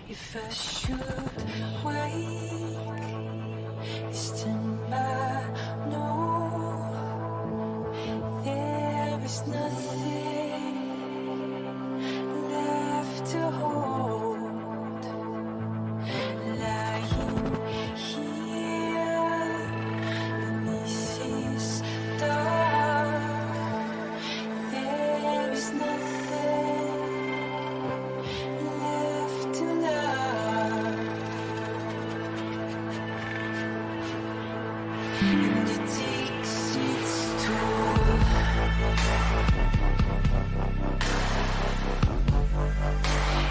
If I should wake this time, no, there is nothing left to hold. Lying here beneath this dark, there is nothing left to love, and it takes its toll.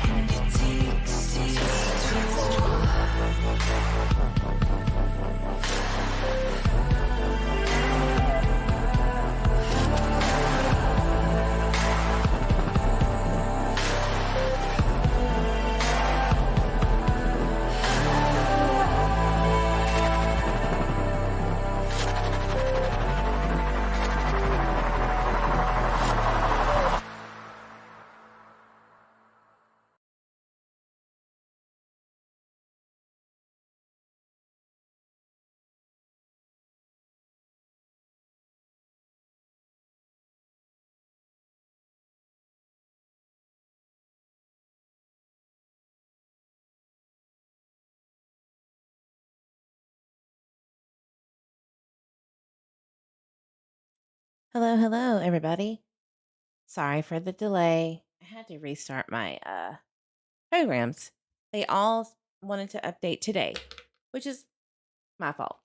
And it takes its toll. Hello, everybody. Sorry for the delay. I had to restart my programs. They all wanted to update today, which is my fault.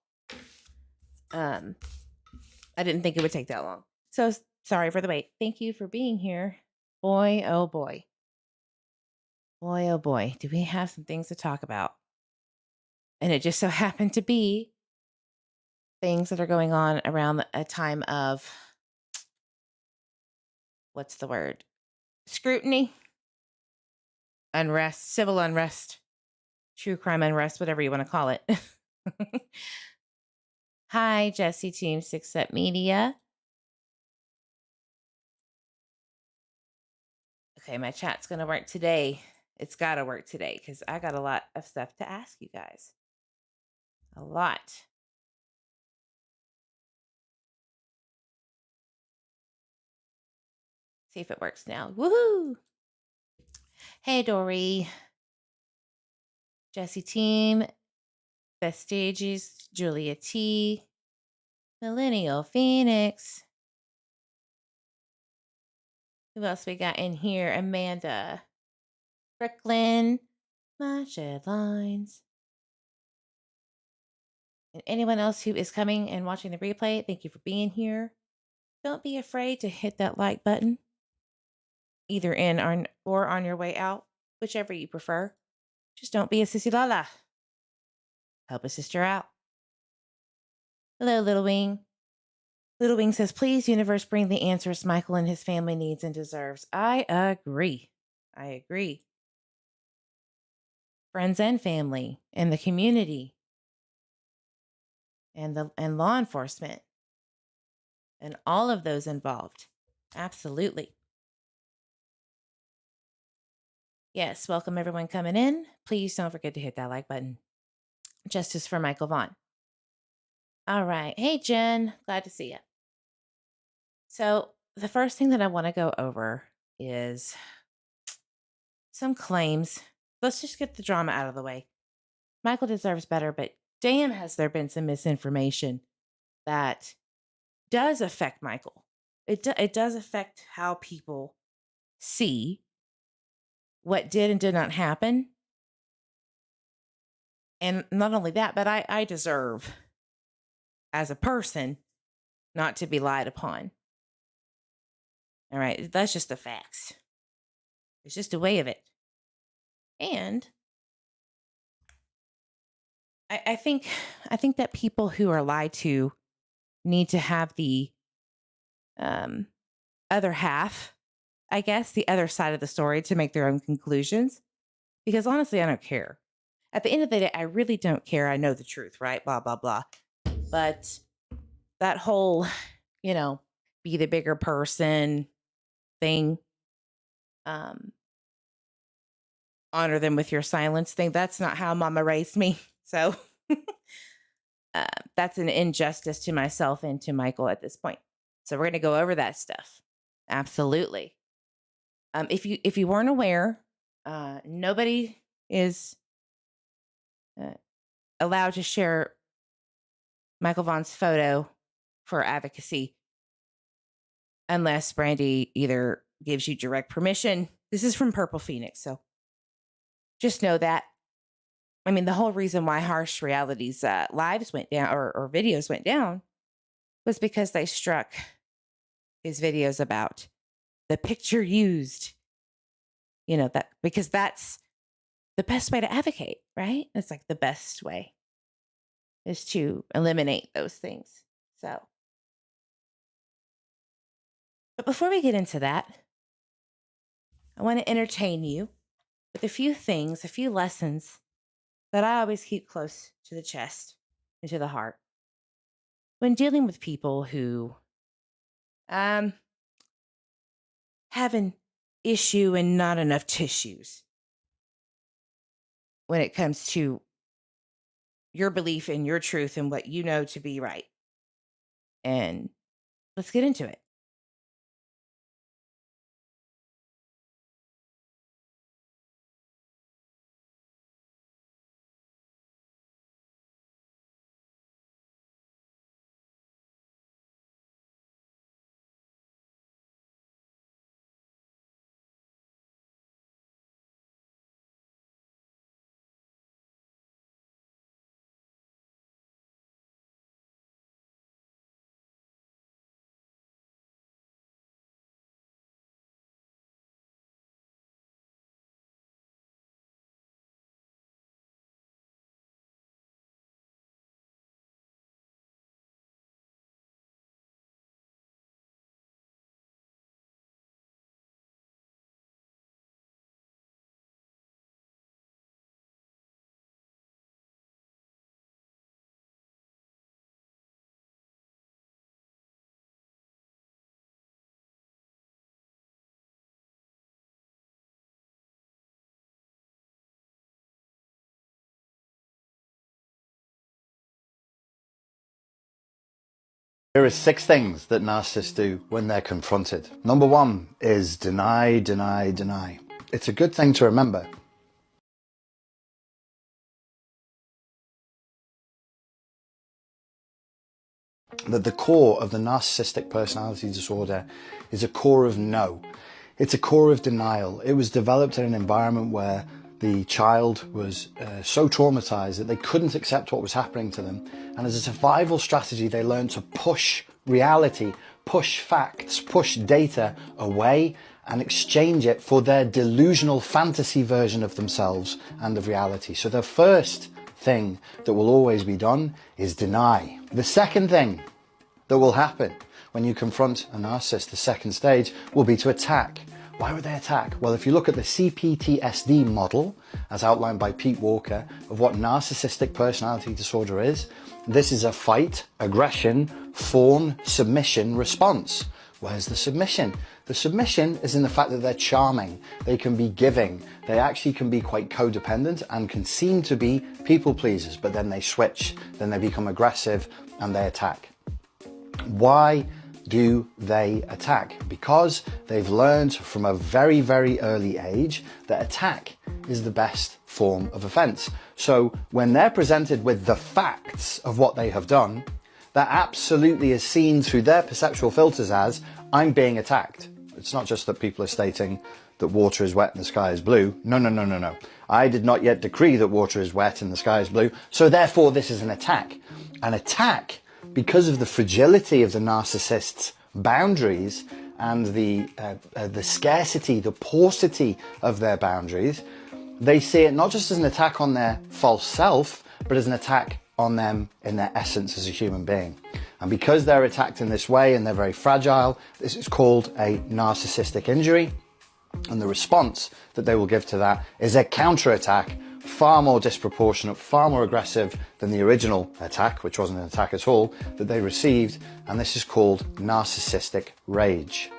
I didn't think it would take that long. So sorry for the wait. Thank you for being here. Boy, oh boy. Boy, oh boy. Do we have some things to talk about? And it just so happened to be things that are going on around a time of, what's the word? Scrutiny, unrest, civil unrest, true crime unrest, whatever you want to call it. Hi, Jesse Team 6 Set Media. Okay, my chat's going to work today. It's got to work today because I got a lot of stuff to ask you guys. A lot. See if it works now. Woohoo! Hey, Dory. Jesse Team, Vestiges, Julia T, Millennial Phoenix. Who else we got in here? Amanda, Brooklyn, My Shed Lines. And anyone else who is coming and watching the replay, thank you for being here. Don't be afraid to hit that like button, either in or on your way out, whichever you prefer. Just don't be a sissy lala. Help a sister out. Hello, Little Wing. Little Wing says, please, universe, bring the answers Michael and his family needs and deserves. I agree. Friends and family and the community and law enforcement and all of those involved. Absolutely. Yes, welcome everyone coming in. Please don't forget to hit that like button. Justice for Michael Vaughan. All right. Hey, Jen. Glad to see you. So the first thing that I want to go over is some claims. Let's just get the drama out of the way. Michael deserves better, but damn, has there been some misinformation that does affect Michael. It does affect how people see what did and did not happen. And not only that, but I deserve, as a person, not to be lied upon. All right, that's just the facts. It's just a way of it. And I think that people who are lied to need to have the other half, I guess, the other side of the story to make their own conclusions. Because honestly, I don't care. At the end of the day, I really don't care. I know the truth, right? Blah, blah, blah. But that whole, be the bigger person thing, honor them with your silence thing. That's not how mama raised me. So that's an injustice to myself and to Michael at this point. So we're going to go over that stuff. Absolutely. If you weren't aware, nobody is allowed to share Michael Vaughan's photo for advocacy unless Brandy either gives you direct permission. This is from Purple Phoenix, so just know that. I mean, the whole reason why Harsh Reality's lives went down or videos went down was because they struck his videos about the picture used. You know, that because that's the best way to advocate, right? It's like the best way is to eliminate those things. So, but before we get into that, I want to entertain you with a few things, a few lessons that I always keep close to the chest and to the heart when dealing with people who have an issue and not enough tissues when it comes to your belief in your truth and what you know to be right. And let's get into it. Here are 6 things that narcissists do when they're confronted. Number 1 is deny, deny, deny. It's a good thing to remember that the core of the narcissistic personality disorder is a core of no. It's a core of denial. It was developed in an environment where the child was so traumatized that they couldn't accept what was happening to them. And as a survival strategy, they learned to push reality, push facts, push data away and exchange it for their delusional fantasy version of themselves and of reality. So the first thing that will always be done is deny. The second thing that will happen when you confront a narcissist, the second stage, will be to attack. Why would they attack? Well, if you look at the CPTSD model, as outlined by Pete Walker, of what narcissistic personality disorder is, this is a fight, aggression, fawn, submission response. Where's the submission? The submission is in the fact that they're charming, they can be giving, they actually can be quite codependent and can seem to be people pleasers, but then they switch, then they become aggressive and they attack. Why do they attack? Because they've learned from a very, very early age that attack is the best form of offense. So when they're presented with the facts of what they have done, that absolutely is seen through their perceptual filters as, I'm being attacked. It's not just that people are stating that water is wet and the sky is blue. No. I did not yet decree that water is wet and the sky is blue. So therefore this is an attack. An attack, because of the fragility of the narcissist's boundaries and the scarcity, the paucity of their boundaries, they see it not just as an attack on their false self, but as an attack on them in their essence as a human being. And because they're attacked in this way and they're very fragile, this is called a narcissistic injury. And the response that they will give to that is a counterattack, far more disproportionate, far more aggressive than the original attack, which wasn't an attack at all, that they received. And this is called narcissistic rage.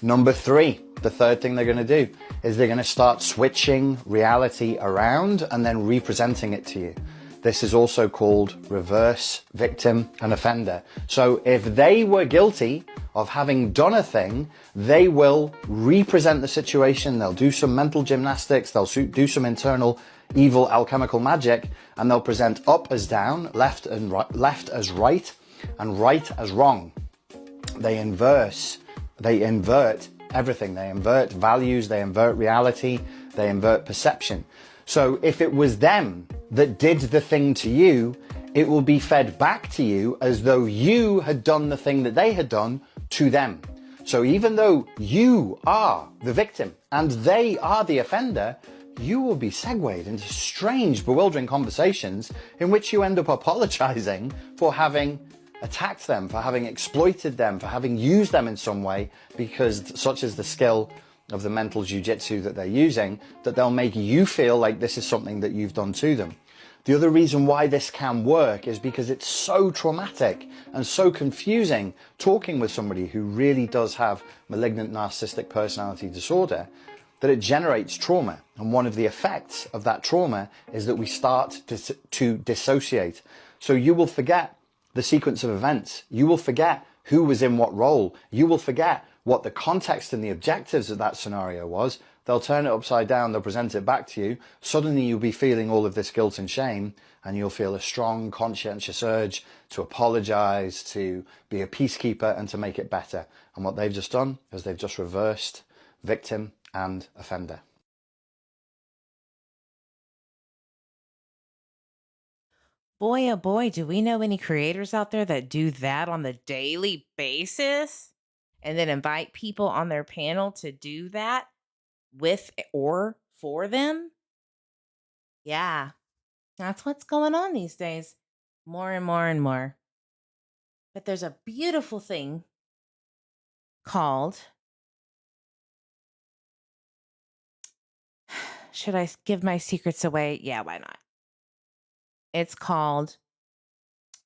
Number three, the third thing they're going to do is they're going to start switching reality around and then representing it to you. This is also called reverse victim and offender. So if they were guilty of having done a thing, they will represent the situation. They'll do some mental gymnastics. They'll do some internal evil alchemical magic, and they'll present up as down, left as right, and right as wrong. They invert everything. They invert values, they invert reality, they invert perception. So if it was them that did the thing to you, it will be fed back to you as though you had done the thing that they had done to them. So even though you are the victim and they are the offender, you will be segued into strange, bewildering conversations in which you end up apologizing for having attacked them, for having exploited them, for having used them in some way, because such is the skill of the mental jiu-jitsu that they're using, that they'll make you feel like this is something that you've done to them. The other reason why this can work is because it's so traumatic and so confusing talking with somebody who really does have malignant narcissistic personality disorder, that it generates trauma. And one of the effects of that trauma is that we start to dissociate. So you will forget the sequence of events. You will forget who was in what role. You will forget what the context and the objectives of that scenario was. They'll turn it upside down, they'll present it back to you. Suddenly you'll be feeling all of this guilt and shame, and you'll feel a strong conscientious urge to apologize, to be a peacekeeper, and to make it better. And what they've just done is they've just reversed victim and offender. Boy, oh boy, do we know any creators out there that do that on the daily basis and then invite people on their panel to do that with or for them? Yeah, that's what's going on these days. More and more and more. But there's a beautiful thing called, should I give my secrets away? Yeah, why not? It's called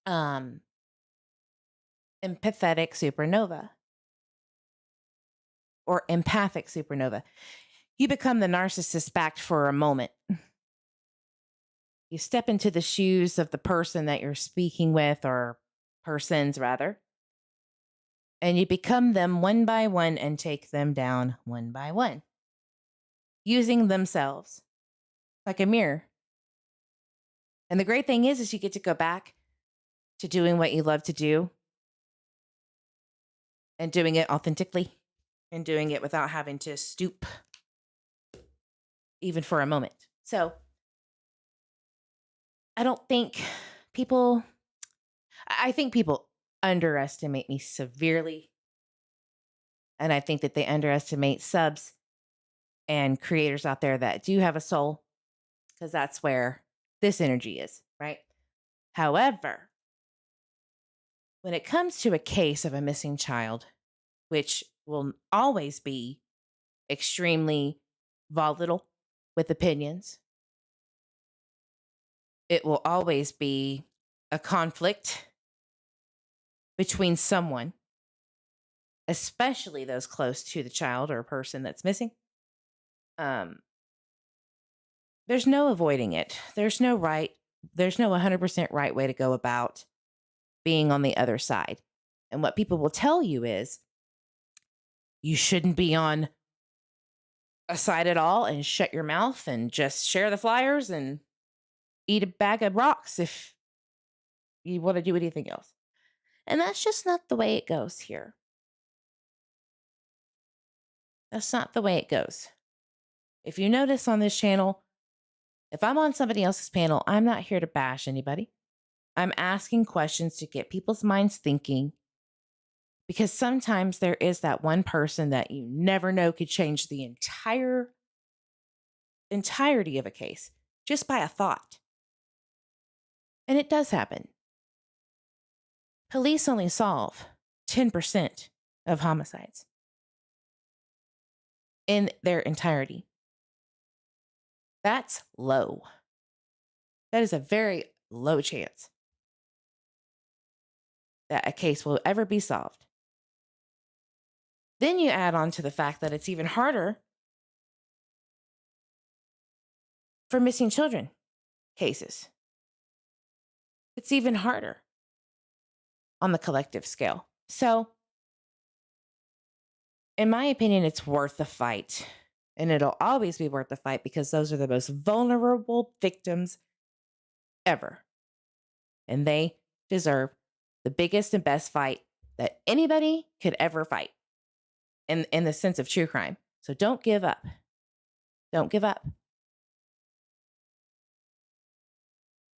empathetic supernova or empathic supernova. You become the narcissist back for a moment. You step into the shoes of the person that you're speaking with, or persons rather, and you become them one by one and take them down one by one, using themselves like a mirror. And the great thing is you get to go back to doing what you love to do and doing it authentically and doing it without having to stoop even for a moment. So I think people underestimate me severely. And I think that they underestimate subs and creators out there that do have a soul, because that's where this energy is, right? However, when it comes to a case of a missing child, which will always be extremely volatile with opinions, it will always be a conflict between someone, especially those close to the child or person that's missing. There's no avoiding it. There's no 100% right way to go about being on the other side. And what people will tell you is you shouldn't be on a side at all and shut your mouth and just share the flyers and eat a bag of rocks if you want to do anything else. And that's just not the way it goes here. That's not the way it goes. If you notice on this channel, if I'm on somebody else's panel, I'm not here to bash anybody. I'm asking questions to get people's minds thinking, because sometimes there is that one person that you never know could change the entirety of a case just by a thought. And it does happen. Police only solve 10% of homicides in their entirety. That's low. That is a very low chance that a case will ever be solved. Then you add on to the fact that it's even harder for missing children cases. It's even harder on the collective scale. So, in my opinion, it's worth the fight. And it'll always be worth the fight because those are the most vulnerable victims ever. And they deserve the biggest and best fight that anybody could ever fight in the sense of true crime. So don't give up. Don't give up.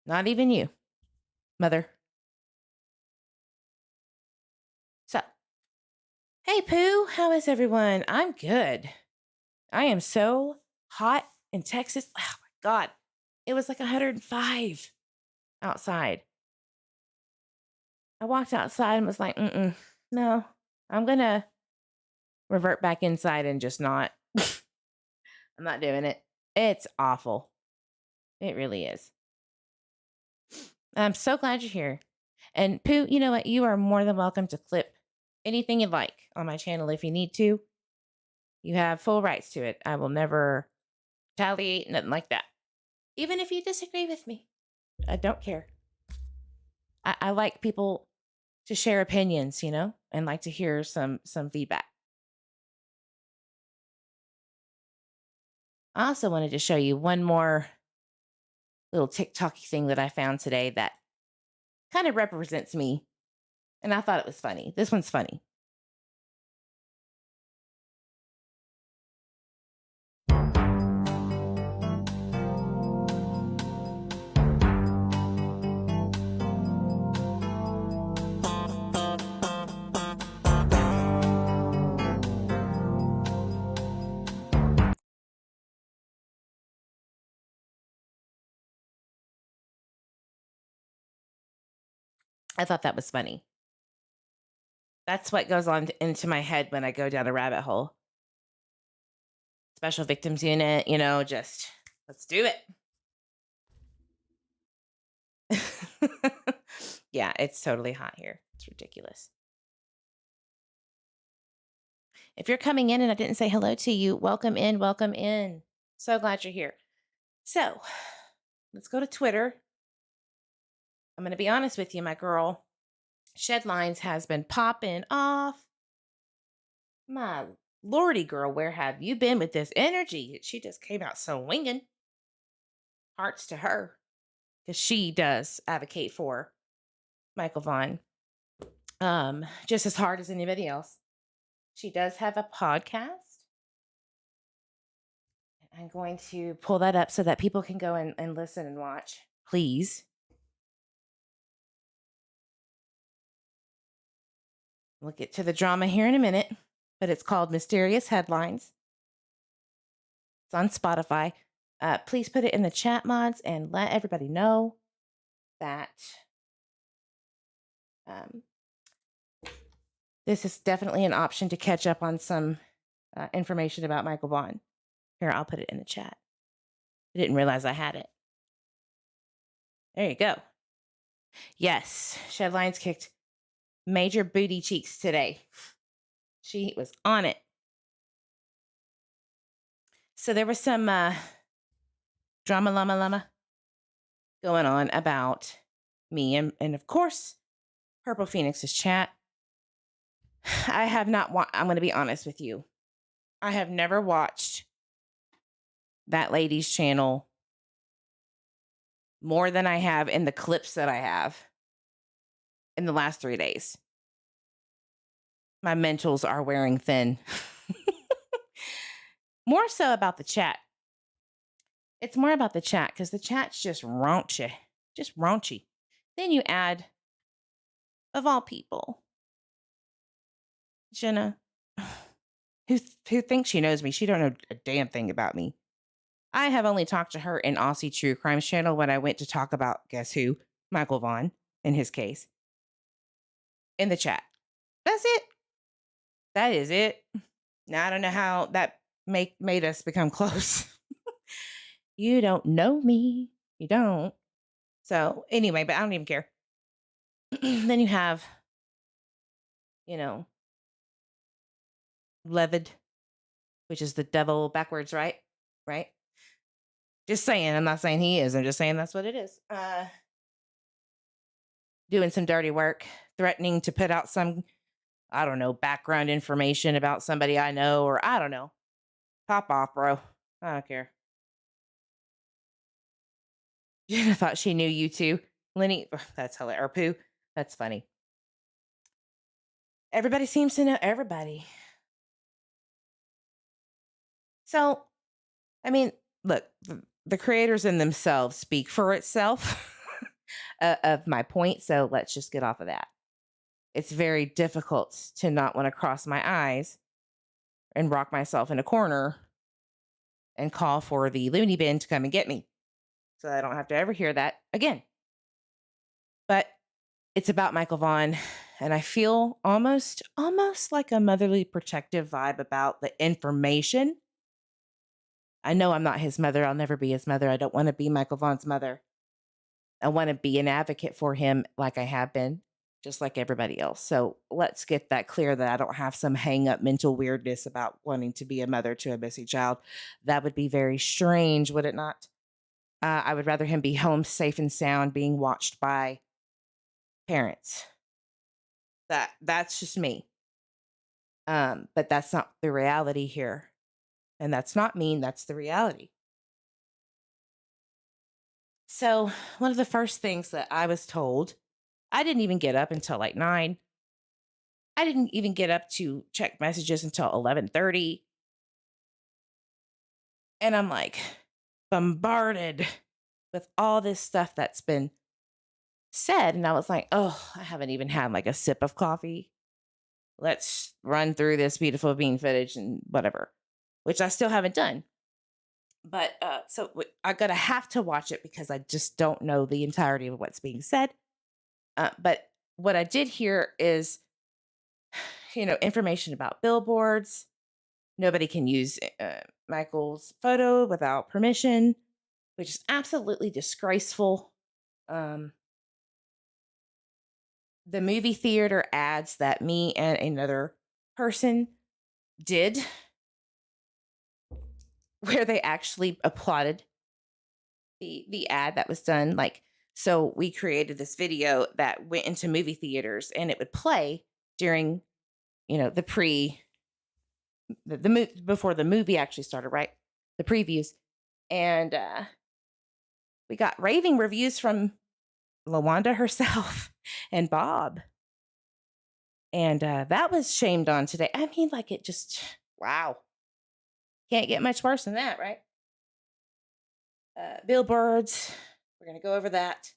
Not even you, mother. So, hey, Pooh, how is everyone? I'm good. I am so hot in Texas. Oh, my God. It was like 105 outside. I walked outside and was like, no, I'm going to revert back inside and just not. I'm not doing it. It's awful. It really is. I'm so glad you're here. And Pooh, you know what? You are more than welcome to clip anything you'd like on my channel if you need to. You have full rights to it. I will never retaliate, nothing like that. Even if you disagree with me, I don't care. I like people to share opinions, and like to hear some feedback. I also wanted to show you one more little TikTok-y thing that I found today that kind of represents me. And I thought it was funny. This one's funny. I thought that was funny. That's what goes on into my head when I go down a rabbit hole. Special Victims Unit, just let's do it. Yeah, it's totally hot here. It's ridiculous. If you're coming in and I didn't say hello to you, welcome in, welcome in. So glad you're here. So let's go to Twitter. I'm going to be honest with you, my girl. Shedlines has been popping off. My lordy, girl, where have you been with this energy? She just came out swinging. Hearts to her, because she does advocate for Michael Vaughan just as hard as anybody else. She does have a podcast. I'm going to pull that up so that people can go and listen and watch, please. We'll get to the drama here in a minute, but it's called Mysterious Headlines. It's on Spotify. Please put it in the chat mods and let everybody know that this is definitely an option to catch up on some information about Michael Vaughan. Here, I'll put it in the chat. I didn't realize I had it. There you go. Yes, Shedlines kicked major booty cheeks today. She was on it. So there was some drama llama going on about me and of course, Purple Phoenix's chat. I have not I'm going to be honest with you. I have never watched that lady's channel more than I have in the clips that I have in the last 3 days. My mentals are wearing thin. More so about the chat. It's more about the chat because the chat's just raunchy. Just raunchy. Then you add, of all people, Jenna, who thinks she knows me. She don't know a damn thing about me. I have only talked to her in Aussie True Crimes channel when I went to talk about, guess who? Michael Vaughan, in his case. In the chat. That's it. That is it. Now, I don't know how that made us become close. You don't know me. You don't. So, anyway, but I don't even care. Then you have, Levid, which is the devil backwards, right? Right? Just saying. I'm not saying he is. I'm just saying that's what it is. Doing some dirty work, threatening to put out some, I don't know, background information about somebody I know, or I don't know. Pop off, bro. I don't care. I thought she knew you too. Lenny, that's hilarious. Or Pooh, that's funny. Everybody seems to know everybody. So, I mean, look, the creators in themselves speak for itself of my point. So let's just get off of that. It's very difficult to not want to cross my eyes and rock myself in a corner and call for the loony bin to come and get me, so I don't have to ever hear that again. But it's about Michael Vaughan, and I feel almost like a motherly protective vibe about the information. I know I'm not his mother. I'll never be his mother. I don't want to be Michael Vaughan's mother. I want to be an advocate for him like I have been, just like everybody else. So let's get that clear, that I don't have some hang up mental weirdness about wanting to be a mother to a missing child. That would be very strange, would it not? I would rather him be home safe and sound, being watched by parents. That's just me. But that's not the reality here. And that's not mean, that's the reality. So one of the first things that I was told, I didn't even get up until like 9. I didn't even get up to check messages until 11:30. And I'm like bombarded with all this stuff that's been said. And I was like, oh, I haven't even had like a sip of coffee. Let's run through this beautiful bean footage and whatever, which I still haven't done. But so I'm going to have to watch it because I just don't know the entirety of what's being said. But what I did hear is, information about billboards. Nobody can use Michael's photo without permission, which is absolutely disgraceful. The movie theater ads that me and another person did, where they actually applauded the ad that was done. Like, so we created this video that went into movie theaters, and it would play during, before the movie actually started, right? The previews. And we got raving reviews from LaWanda herself and Bob. And that was shamed on today. I mean, like, it just, wow. Can't get much worse than that, right? Billboards. We're going to go over that.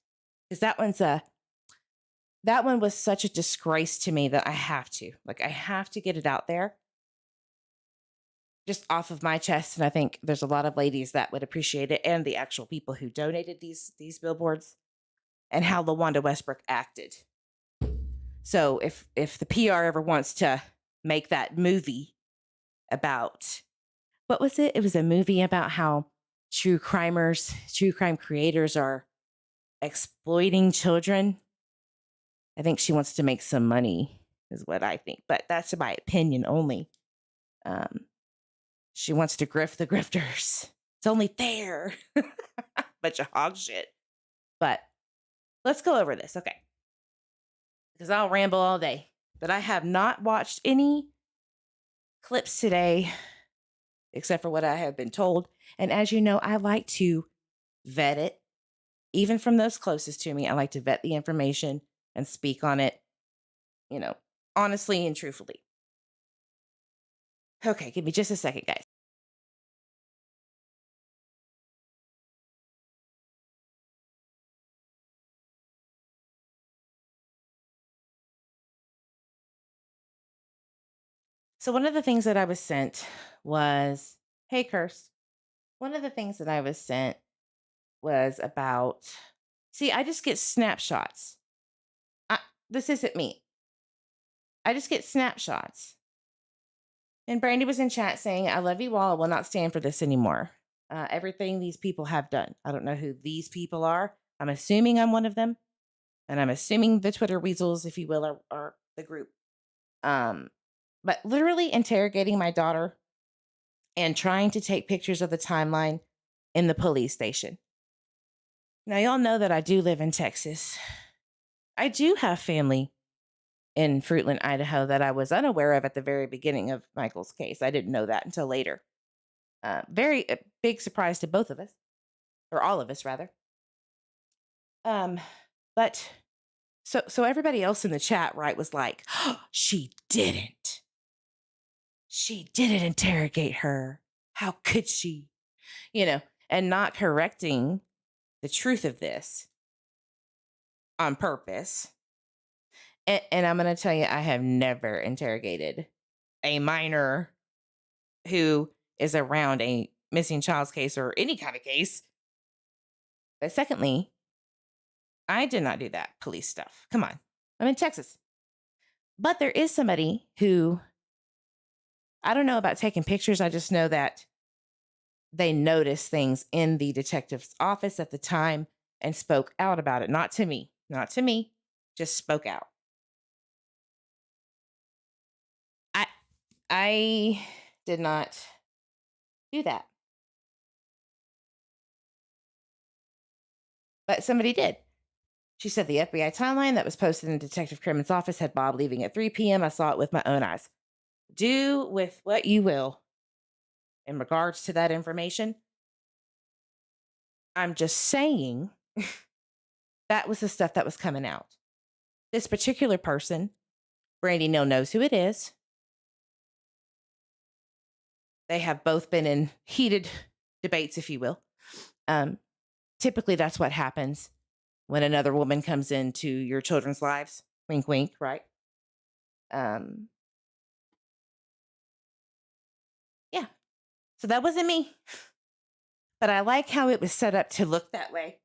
Because that one was such a disgrace to me that I have to get it out there. Just off of my chest. And I think there's a lot of ladies that would appreciate it, and the actual people who donated these billboards, and how LaWanda Westbrook acted. So if the PR ever wants to make that movie about, what was it? It was a movie about how true crime creators are exploiting children. I think she wants to make some money, is what I think. But that's my opinion only. She wants to grift the grifters. It's only fair. Bunch of hog shit. But let's go over this, okay? Because I'll ramble all day. But I have not watched any clips today, except for what I have been told. And as you know, I like to vet it. Even from those closest to me, I like to vet the information and speak on it, honestly and truthfully. Okay, give me just a second, guys. So one of the things that I was sent was, hey, Curse. One of the things that I was sent was about, see, I just get snapshots. This isn't me. I just get snapshots. And Brandy was in chat saying, I love you all. I will not stand for this anymore. Everything these people have done. I don't know who these people are. I'm assuming I'm one of them. And I'm assuming the Twitter weasels, if you will, are the group. but literally interrogating my daughter and trying to take pictures of the timeline in the police station. Now, y'all know that I do live in Texas. I do have family in Fruitland, Idaho, that I was unaware of at the very beginning of Michael's case. I didn't know that until later. Very big surprise to both of us, or all of us, rather. But so everybody else in the chat, right, was like, oh, she didn't interrogate her. How could she? And not correcting the truth of this on purpose. And I'm going to tell you, I have never interrogated a minor who is around a missing child's case or any kind of case. But secondly, I did not do that police stuff. Come on. I'm in Texas. But there is somebody who, I don't know about taking pictures. I just know that they noticed things in the detective's office at the time and spoke out about it. Not to me, just spoke out. I did not do that. But somebody did. She said the FBI timeline that was posted in Detective Crimmon's office had Bob leaving at 3 p.m. I saw it with my own eyes. Do with what you will in regards to that information. I'm just saying that was the stuff that was coming out. This particular person, Brandy Neal knows who it is. They have both been in heated debates, if you will. Typically, that's what happens when another woman comes into your children's lives. Wink, wink, right? Yeah. So that wasn't me. But I like how it was set up to look that way.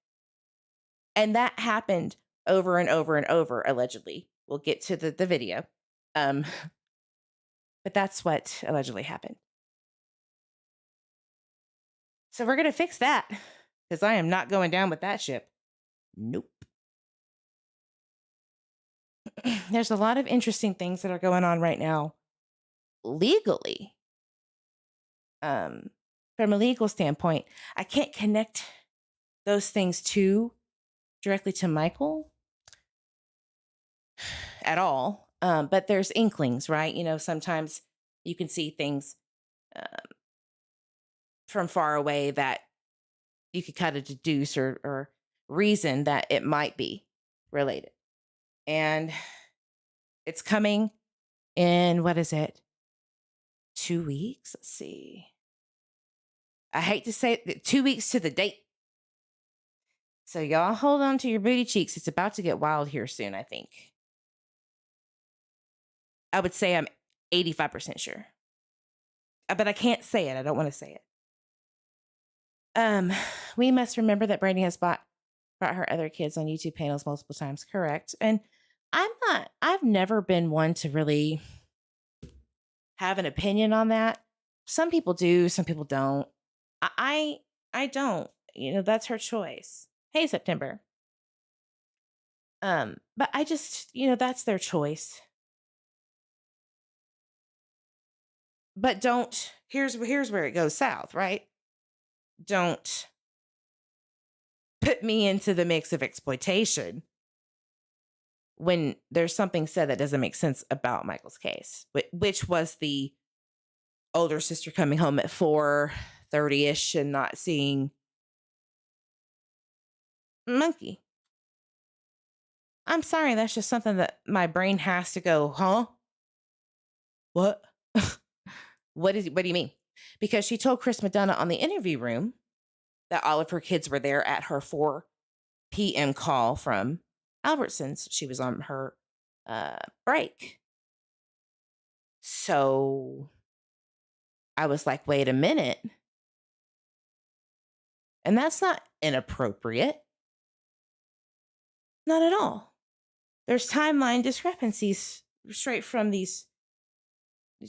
And that happened over and over and over, allegedly. We'll get to the video. But that's what allegedly happened. So we're going to fix that, because I am not going down with that ship. Nope. There's a lot of interesting things that are going on right now legally. From a legal standpoint, I can't connect those things directly to Michael at all. But there's inklings, right? Sometimes you can see things from far away that you could kind of deduce or reason that it might be related. And it's coming in, what is it? 2 weeks? Let's see. I hate to say it, 2 weeks to the date. So y'all hold on to your booty cheeks. It's about to get wild here soon, I think. I would say I'm 85% sure. But I can't say it. I don't want to say it. We must remember that Brandy has brought her other kids on YouTube panels multiple times. Correct. And I've never been one to really have an opinion on that. Some people do, some people don't. I don't. That's her choice. Hey, September. But I just, that's their choice. But don't, here's where it goes south, right? Don't put me into the mix of exploitation when there's something said that doesn't make sense about Michael's case, which was the older sister coming home at 4:30-ish and not seeing Monkey. I'm sorry, that's just something that my brain has to go, huh? What? What do you mean? Because she told Chris Madonna on the interview room that all of her kids were there at her 4 p.m. call from Albertsons. She was on her break. So I was like, wait a minute. And that's not inappropriate. Not at all. There's timeline discrepancies straight from these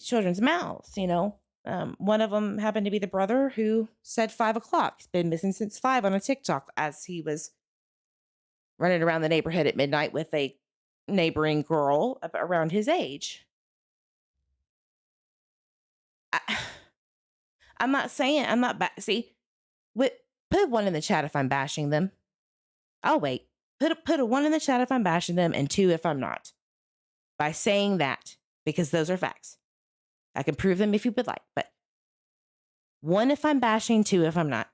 children's mouths, One of them happened to be the brother who said 5 o'clock. He's been missing since 5 on a TikTok as he was running around the neighborhood at midnight with a neighboring girl around his age. I'm not saying I'm not see. Put a 1 in the chat if I'm bashing them. I'll wait. Put a 1 in the chat if I'm bashing them and 2 if I'm not. By saying that, because those are facts. I can prove them if you would like, but 1 if I'm bashing, 2 if I'm not.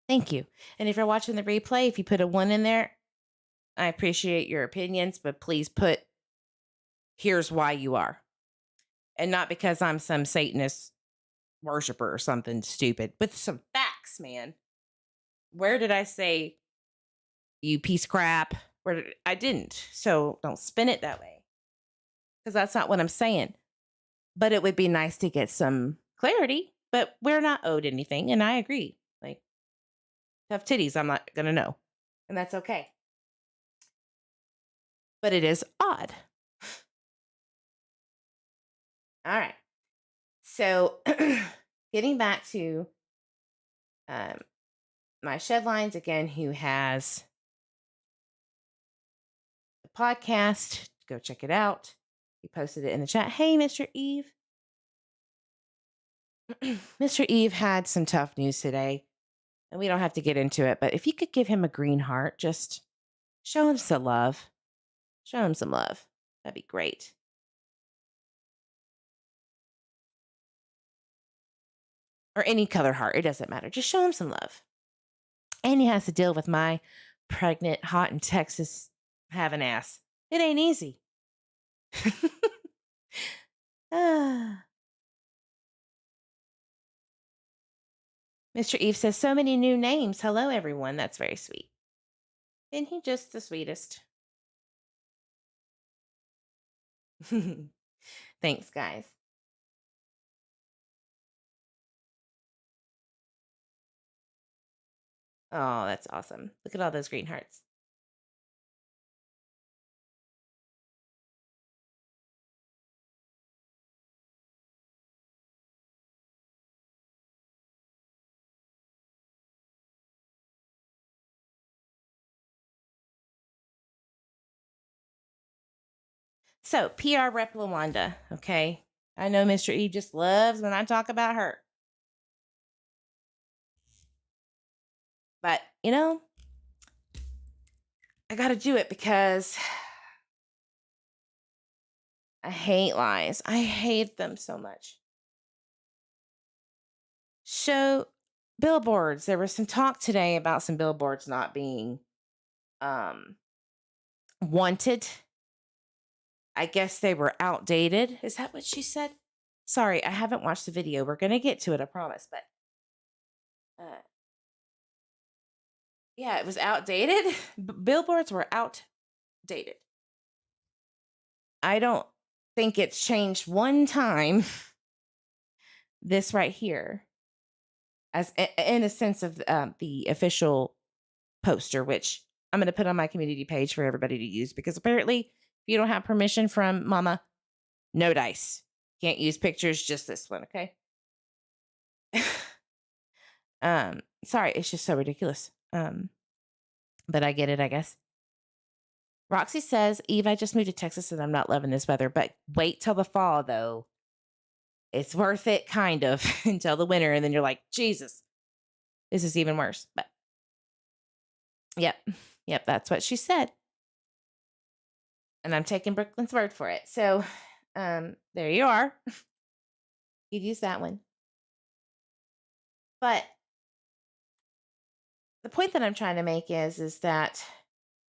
Thank you. And if you're watching the replay, if you put a 1 in there, I appreciate your opinions, but please put, here's why you are. And not because I'm some Satanist worshiper or something stupid, but some facts, man. Where did I say you piece of crap? I didn't. So don't spin it that way. Because that's not what I'm saying. But it would be nice to get some clarity, but we're not owed anything. And I agree. Like, tough titties, I'm not going to know. And that's okay. But it is odd. All right. So getting back to my Shedlines again, who has the podcast, go check it out. He posted it in the chat. Hey, Mr. Eve. Mr. Eve had some tough news today, and we don't have to get into it, but if you could give him a green heart, just show him some love. Show him some love. That'd be great. Or any color heart. It doesn't matter. Just show him some love. And he has to deal with my pregnant, hot in Texas having ass. It ain't easy. Mr. Eve says, so many new names. Hello, everyone. That's very sweet. Isn't he just the sweetest? Thanks, guys. Oh, that's awesome. Look at all those green hearts. So, PR rep Lawanda, okay? I know Mr. Eve just loves when I talk about her. But, you know, I got to do it because I hate lies. I hate them so much. So, billboards. There was some talk today about some billboards not being wanted. I guess they were outdated. Is that what she said? Sorry, I haven't watched the video. We're going to get to it, I promise. But yeah, it was outdated. Billboards were outdated. I don't think it's changed one time. This right here, as in a sense of the official poster, which I'm going to put on my community page for everybody to use, because apparently, if you don't have permission from Mama, no dice. Can't use pictures, just this one, okay? Sorry, it's just so ridiculous. But I get it, I guess. Roxy says, Eve, I just moved to Texas and I'm not loving this weather, but wait till the fall, though. It's worth it, kind of, until the winter. And then you're like, Jesus, this is even worse. But yep, that's what she said. And I'm taking Brooklyn's word for it. So there you are. You'd use that one. But the point that I'm trying to make is that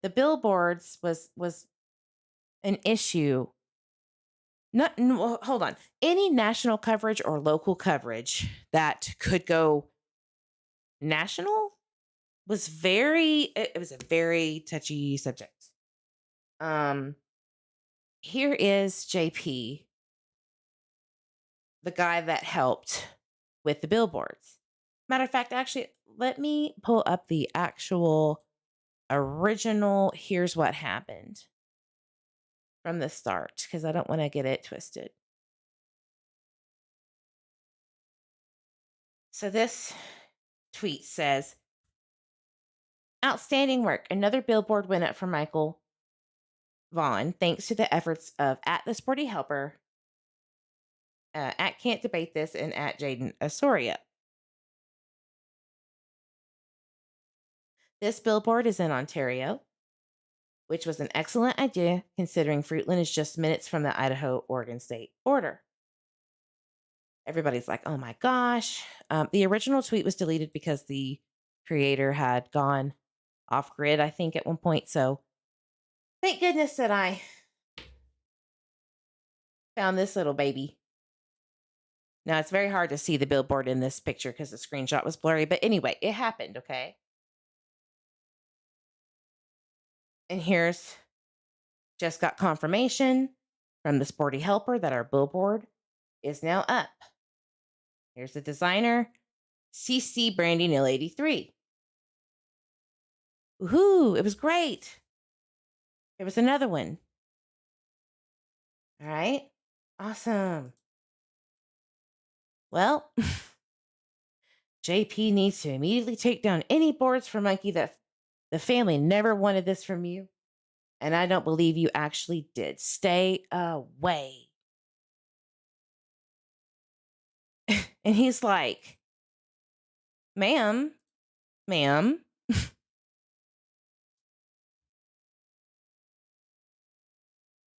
the billboards was an issue. Hold on. Any national coverage or local coverage that could go national was it was a very touchy subject. Here is JP, the guy that helped with the billboards. Matter of fact, actually, let me pull up the actual original here's what happened from the start because I don't want to get it twisted. So this tweet says, outstanding work. Another billboard went up for Michael Vaughan thanks to the efforts of at the Sporty Helper, at Can't Debate This, and at Jaden Asoria. This billboard is in Ontario, which was an excellent idea considering Fruitland is just minutes from the Idaho-Oregon state border. Everybody's like, oh my gosh. The original tweet was deleted because the creator had gone off grid, I think, at one point. So thank goodness that I found this little baby. Now, it's very hard to see the billboard in this picture because the screenshot was blurry. But anyway, it happened, okay? And here's just got confirmation from the Sporty Helper that our billboard is now up. Here's the designer, CC Brandy Nil 83. Woohoo, it was great. There was another one. All right, awesome. Well, JP needs to immediately take down any boards for Monkey that the family never wanted this from you. And I don't believe you actually did. Stay away. And he's like, ma'am.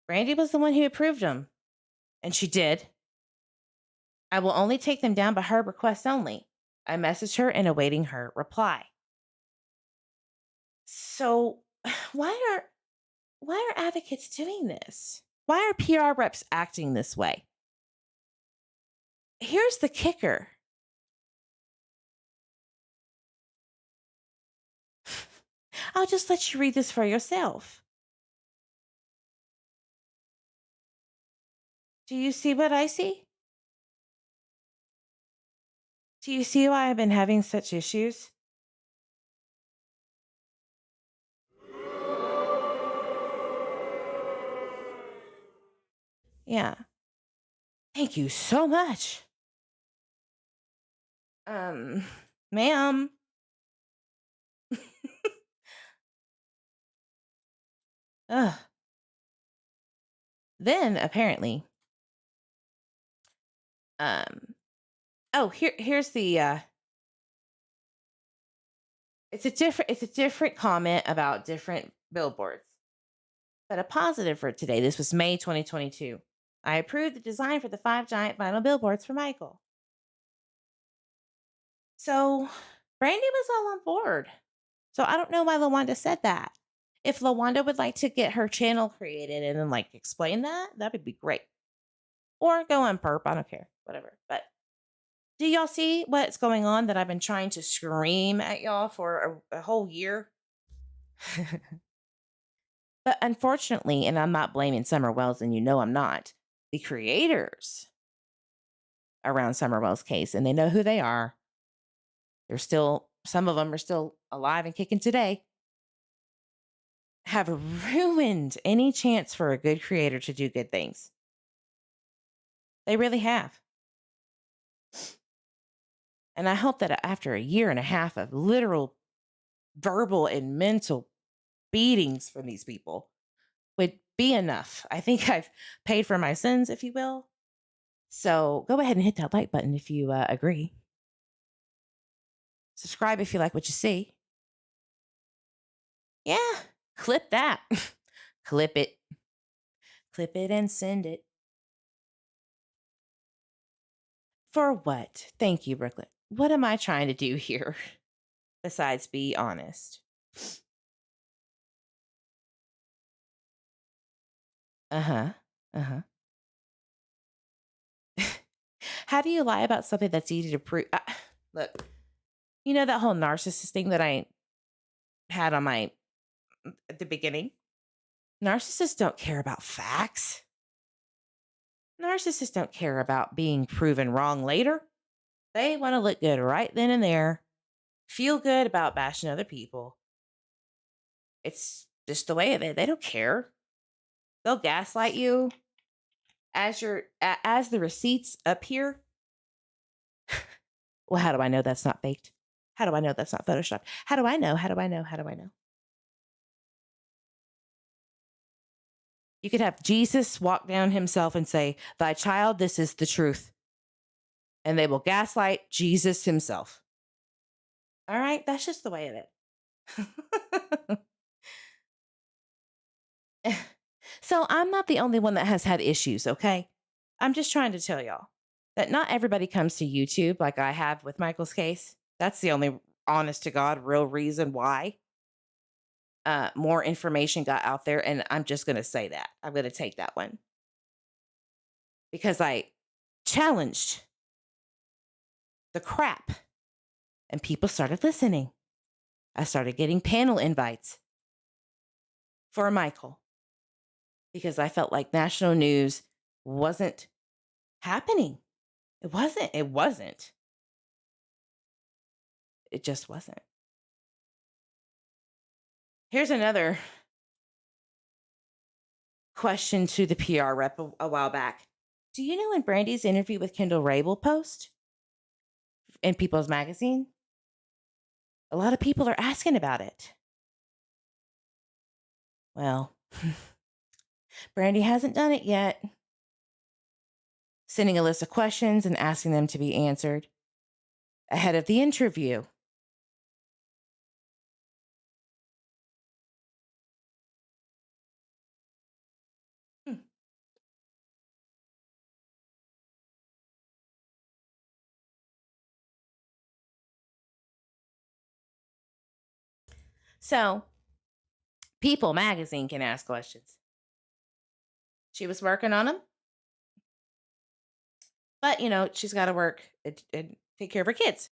Brandy was the one who approved them. And she did. I will only take them down by her request only. I messaged her and awaiting her reply. So why are advocates doing this? Why are PR reps acting this way? Here's the kicker. I'll just let you read this for yourself. Do you see what I see? Do you see why I've been having such issues? Yeah. Thank you so much. Ma'am. Ugh. Then apparently, here's the it's a different comment about different billboards. But a positive for today. This was May 2022. I approved the design for the 5 giant vinyl billboards for Michael. So Brandy was all on board. So I don't know why LaWanda said that. If LaWanda would like to get her channel created and then explain that would be great. Or go on perp, I don't care, whatever. But do y'all see what's going on that I've been trying to scream at y'all for a whole year? But unfortunately, and I'm not blaming Summer Wells, and you know I'm not, the creators around Summer Wells' case, and they know who they are. Some of them are still alive and kicking today, have ruined any chance for a good creator to do good things. They really have. And I hope that after a year and a half of literal verbal and mental beatings from these people would be enough. I think I've paid for my sins, if you will. So go ahead and hit that like button if you agree. Subscribe if you like what you see. Yeah, clip that. Clip it. Clip it and send it. For what? Thank you, Brooklyn. What am I trying to do here besides be honest? Uh-huh. How do you lie about something that's easy to prove? Look, You know that whole narcissist thing that I had on my at the beginning? Narcissists don't care about facts. Narcissists don't care about being proven wrong later. They want to look good right then and there, feel good about bashing other people. It's just the way of it. They don't care. They'll gaslight you as the receipts appear. Well, how do I know that's not faked? How do I know that's not photoshopped? How do I know? How do I know? How do I know? You could have Jesus walk down himself and say, "Thy child, this is the truth." And they will gaslight Jesus himself. All right, that's just the way of it. So I'm not the only one that has had issues, okay? I'm just trying to tell y'all that not everybody comes to YouTube like I have with Michael's case. That's the only honest to God real reason why more information got out there. And I'm just going to say that. I'm going to take that one. Because I challenged the crap and people started listening. I started getting panel invites for Michael because I felt like national news wasn't happening. It wasn't. It just wasn't. Here's another question to the PR rep a while back. Do you know when Brandy's interview with Kendall Ray will post in People's Magazine? A lot of people are asking about it. Well, Brandy hasn't done it yet. Sending a list of questions and asking them to be answered ahead of the interview. So, People Magazine can ask questions. She was working on them. But, she's got to work and take care of her kids.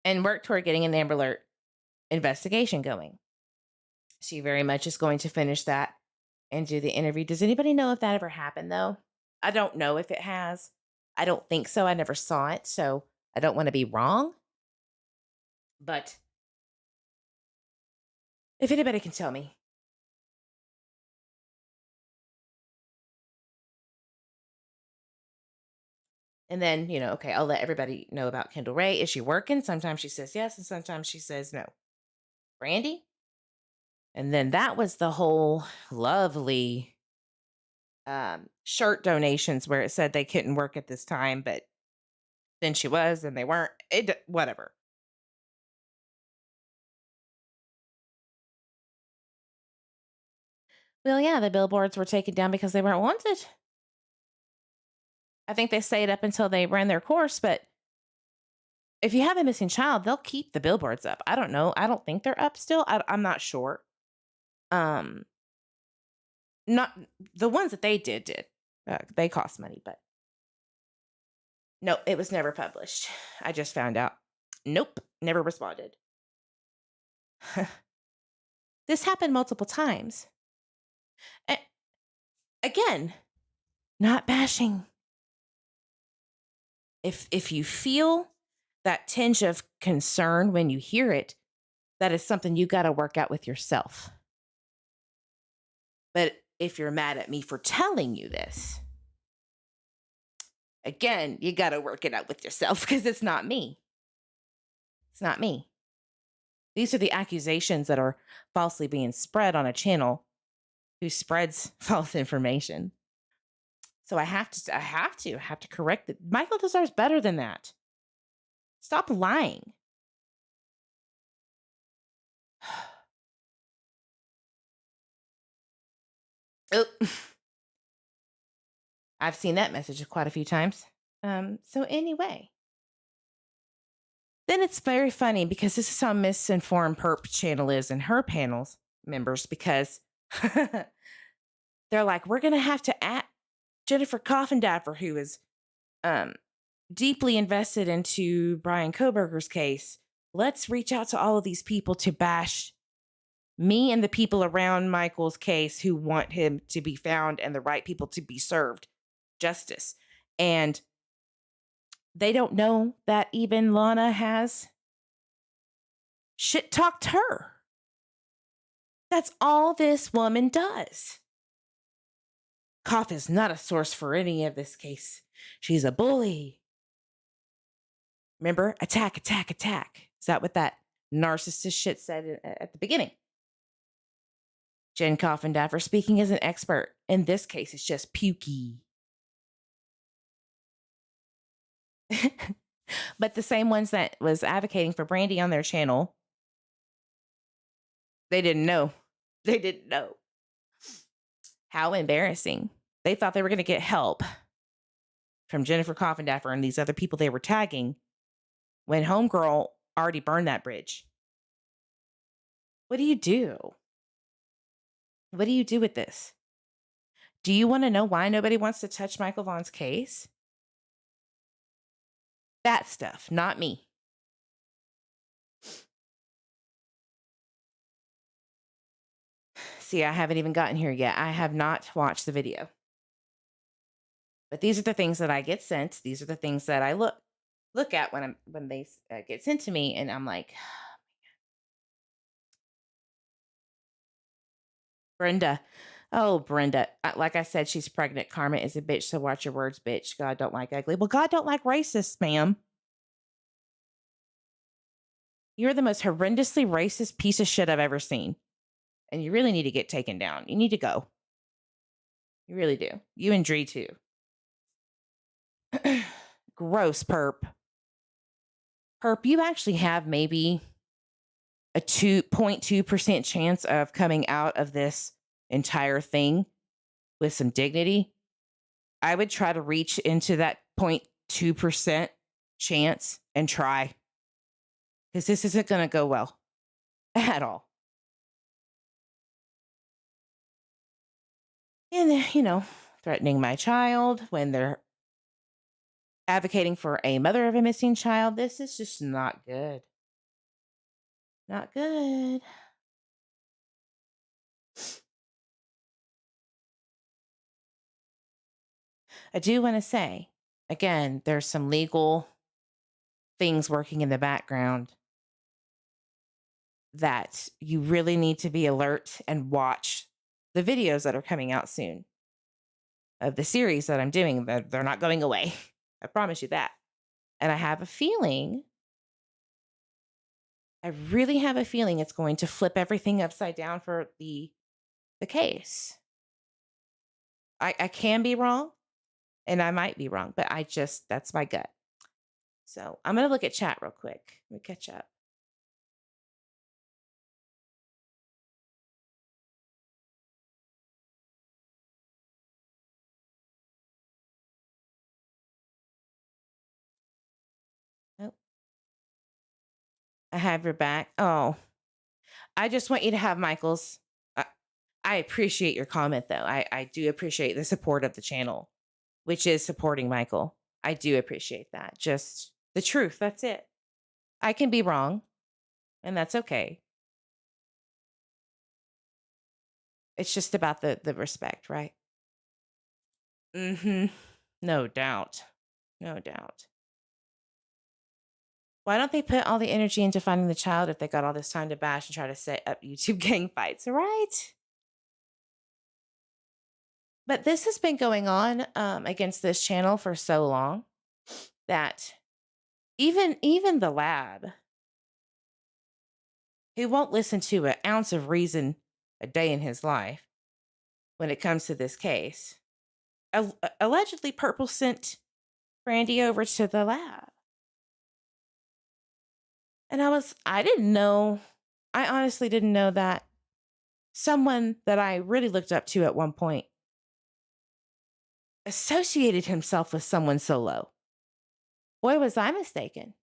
And work toward getting an Amber Alert investigation going. She very much is going to finish that and do the interview. Does anybody know if that ever happened, though? I don't know if it has. I don't think so. I never saw it, so I don't want to be wrong. But if anybody can tell me. And then, okay, I'll let everybody know about Kendall Ray. Is she working? Sometimes she says yes, and sometimes she says no. Brandy? And then that was the whole lovely shirt donations where it said they couldn't work at this time, but then she was and they weren't. Whatever. Well, yeah, the billboards were taken down because they weren't wanted. I think they stayed up until they ran their course, but if you have a missing child, they'll keep the billboards up. I don't know. I don't think they're up still. I'm not sure. Not the ones that they did. They cost money, but no, it was never published. I just found out. Nope, never responded. This happened multiple times. Again, not bashing. If you feel that tinge of concern when you hear it, that is something you got to work out with yourself. But if you're mad at me for telling you this, again, you got to work it out with yourself because it's not me. It's not me. These are the accusations that are falsely being spread on a channel who spreads false information. So I have to correct it. Michael deserves better than that. Stop lying. Oh. I've seen that message quite a few times. So anyway. Then it's very funny because this is how misinformed Perp channel is and her panel's members because they're like, we're going to have to add Jennifer Coffindaffer, who is um, deeply invested into Brian Koberger's case, let's reach out to all of these people to bash me and the people around Michael's case who want him to be found and the right people to be served justice. And they don't know that even Lana has shit talked her. That's all this woman does. Koff is not a source for any of this case. She's a bully. Remember? Attack, attack, attack. Is that what that narcissist shit said at the beginning? Jen Coffindaffer speaking as an expert. In this case, it's just pukey. But the same ones that was advocating for Brandy on their channel, they didn't know. They didn't know. How embarrassing. They thought they were going to get help from Jennifer Coffindaffer and these other people they were tagging when Homegirl already burned that bridge. What do you do? What do you do with this? Do you want to know why nobody wants to touch Michael Vaughan's case? That stuff, not me. See, I haven't even gotten here yet. I have not watched the video. But these are the things that I get sent. These are the things that I look at when they get sent to me, and I'm like, Brenda. Oh, Brenda. Like I said, she's pregnant. Karma is a bitch, so watch your words, bitch. God don't like ugly. Well, God don't like racists, ma'am. You're the most horrendously racist piece of shit I've ever seen. And you really need to get taken down. You need to go. You really do. You and Dree too. Gross, perp. Perp, you actually have maybe a 2.2% chance of coming out of this entire thing with some dignity. I would try to reach into that 0.2% chance and try. Because this isn't going to go well at all. And, you know, threatening my child when they're advocating for a mother of a missing child. This is just not good. Not good. I do want to say, again, there's some legal things working in the background that you really need to be alert and watch the videos that are coming out soon of the series that I'm doing. They're not going away. I promise you that. And I have a feeling, I really have a feeling it's going to flip everything upside down for the case. I can be wrong, and I might be wrong, but that's my gut. So I'm going to look at chat real quick. Let me catch up. Oh, I have your back. Oh, I just want you to have Michael's. I appreciate your comment, though. I do appreciate the support of the channel, which is supporting Michael. I do appreciate that. Just the truth. That's it. I can be wrong, and that's okay. It's just about the respect, right? Mm-hmm. No doubt. No doubt. Why don't they put all the energy into finding the child if they got all this time to bash and try to set up YouTube gang fights, right? But this has been going on against this channel for so long that even the lab, who won't listen to an ounce of reason a day in his life when it comes to this case, allegedly Purple sent Brandy over to the lab. And I didn't know, I honestly didn't know that someone that I really looked up to at one point associated himself with someone so low. Boy, was I mistaken.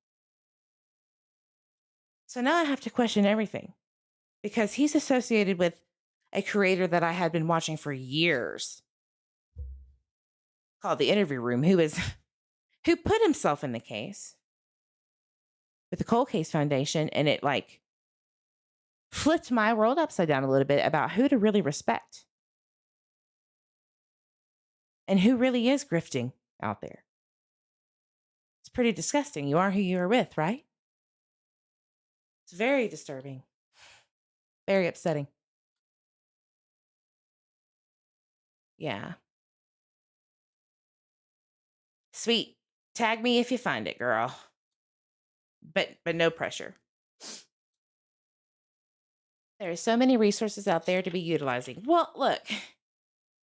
So now I have to question everything because he's associated with a creator that I had been watching for years called The Interview Room, who is who put himself in the case with the Cold Case Foundation, and it like flipped my world upside down a little bit about who to really respect and who really is grifting out there. It's pretty disgusting. You are who you are with, right? It's very disturbing, very upsetting. Yeah. Sweet. Tag me if you find it, girl. But no pressure. There are so many resources out there to be utilizing. Well, look,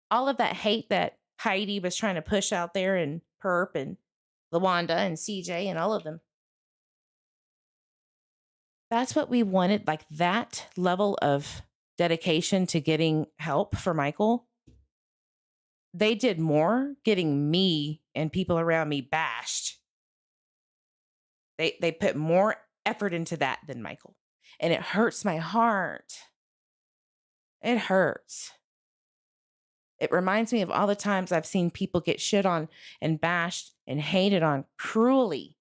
all of that hate that Heidi was trying to push out there, and Perp and LaWanda and CJ and all of them. That's what we wanted, like that level of dedication to getting help for Michael. They did more getting me and people around me bashed. They put more effort into that than Michael. And it hurts my heart. It hurts. It reminds me of all the times I've seen people get shit on and bashed and hated on cruelly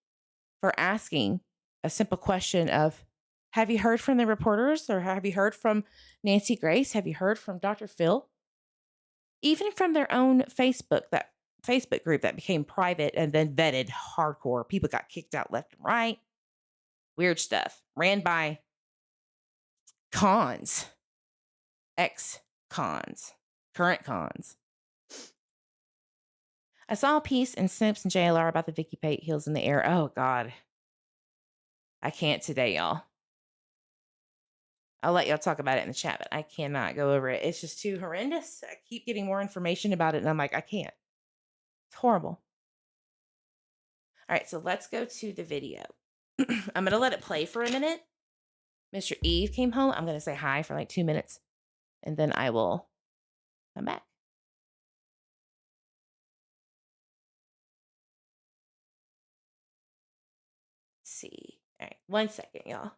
for asking a simple question of, have you heard from the reporters? Or have you heard from Nancy Grace? Have you heard from Dr. Phil? Even from their own Facebook group that became private and then vetted hardcore. People got kicked out left and right. Weird stuff. Ran by cons. Ex-cons. Current cons. I saw a piece in Snips and JLR about the Vicky Pate heels in the air. Oh, God. I can't today, y'all. I'll let y'all talk about it in the chat, but I cannot go over it. It's just too horrendous. I keep getting more information about it, and I'm like, I can't. It's horrible. All right, so let's go to the video. I'm going to let it play for a minute. Mr. Eve came home. I'm going to say hi for like 2 minutes, and then I will come back. Let's see. All right, 1 second, y'all.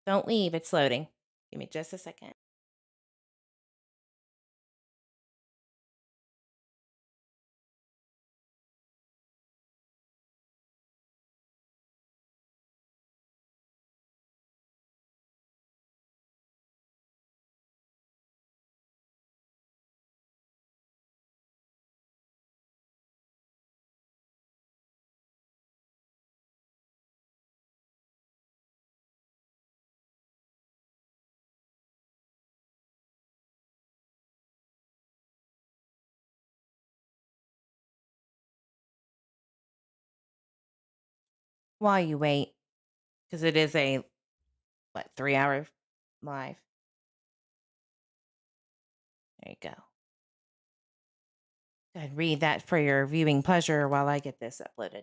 Don't leave. It's loading. Give me just a second. While you wait, because it is a, 3-hour live. There you go. Go ahead and read that for your viewing pleasure while I get this uploaded.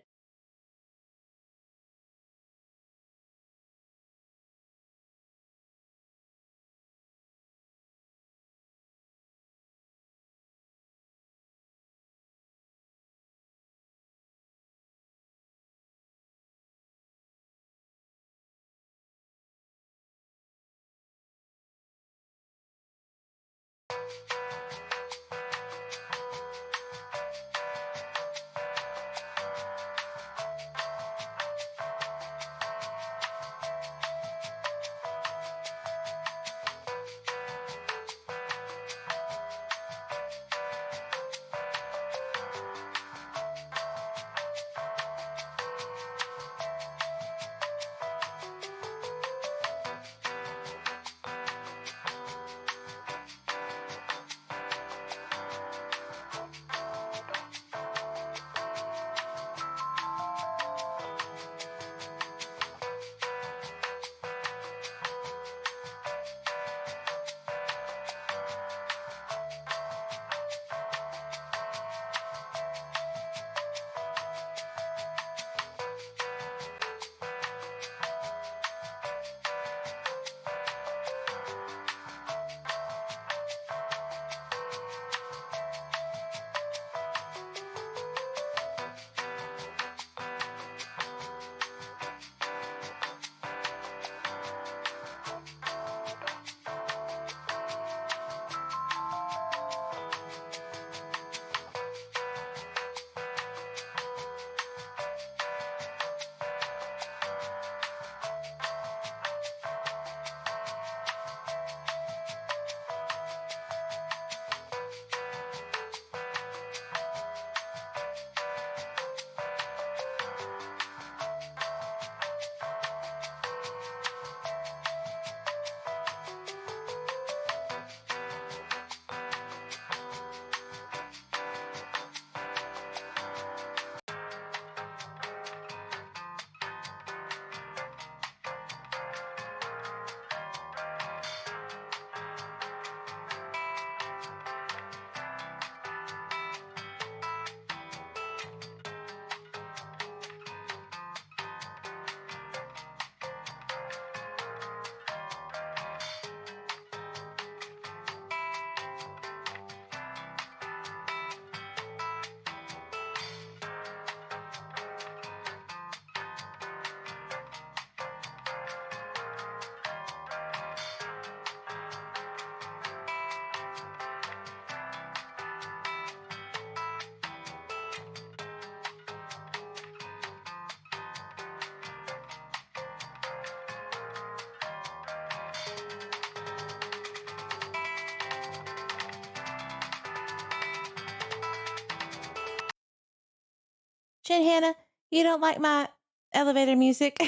Jen Hannah, you don't like my elevator music?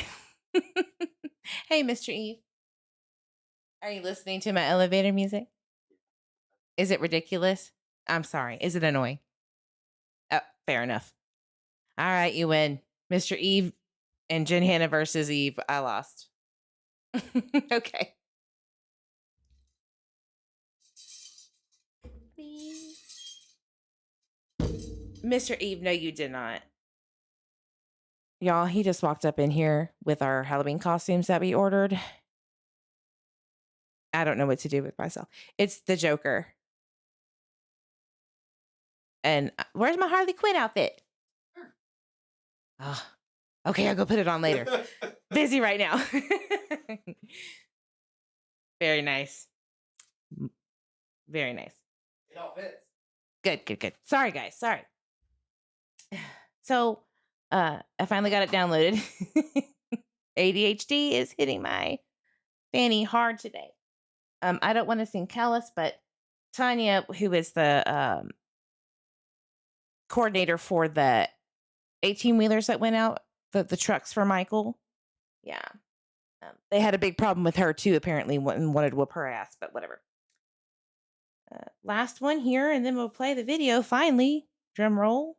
Hey, Mr. Eve, are you listening to my elevator music? Is it ridiculous? I'm sorry. Is it annoying? Oh, fair enough. All right, you win. Mr. Eve and Jen Hannah versus Eve. I lost. Okay. Please. Mr. Eve, no, you did not. Y'all, he just walked up in here with our Halloween costumes that we ordered. I don't know what to do with myself. It's the Joker. And where's my Harley Quinn outfit? Oh, okay, I'll go put it on later. Busy right now. Very nice. Very nice. It all fits. Good. Sorry, guys. Sorry. So, I finally got it downloaded. ADHD is hitting my fanny hard today. I don't want to seem callous, but Tanya, who is the coordinator for the 18-wheelers that went out, the trucks for Michael. Yeah. They had a big problem with her too, apparently, and wanted to whoop her ass, but whatever. Last one here, and then we'll play the video finally. Drum roll.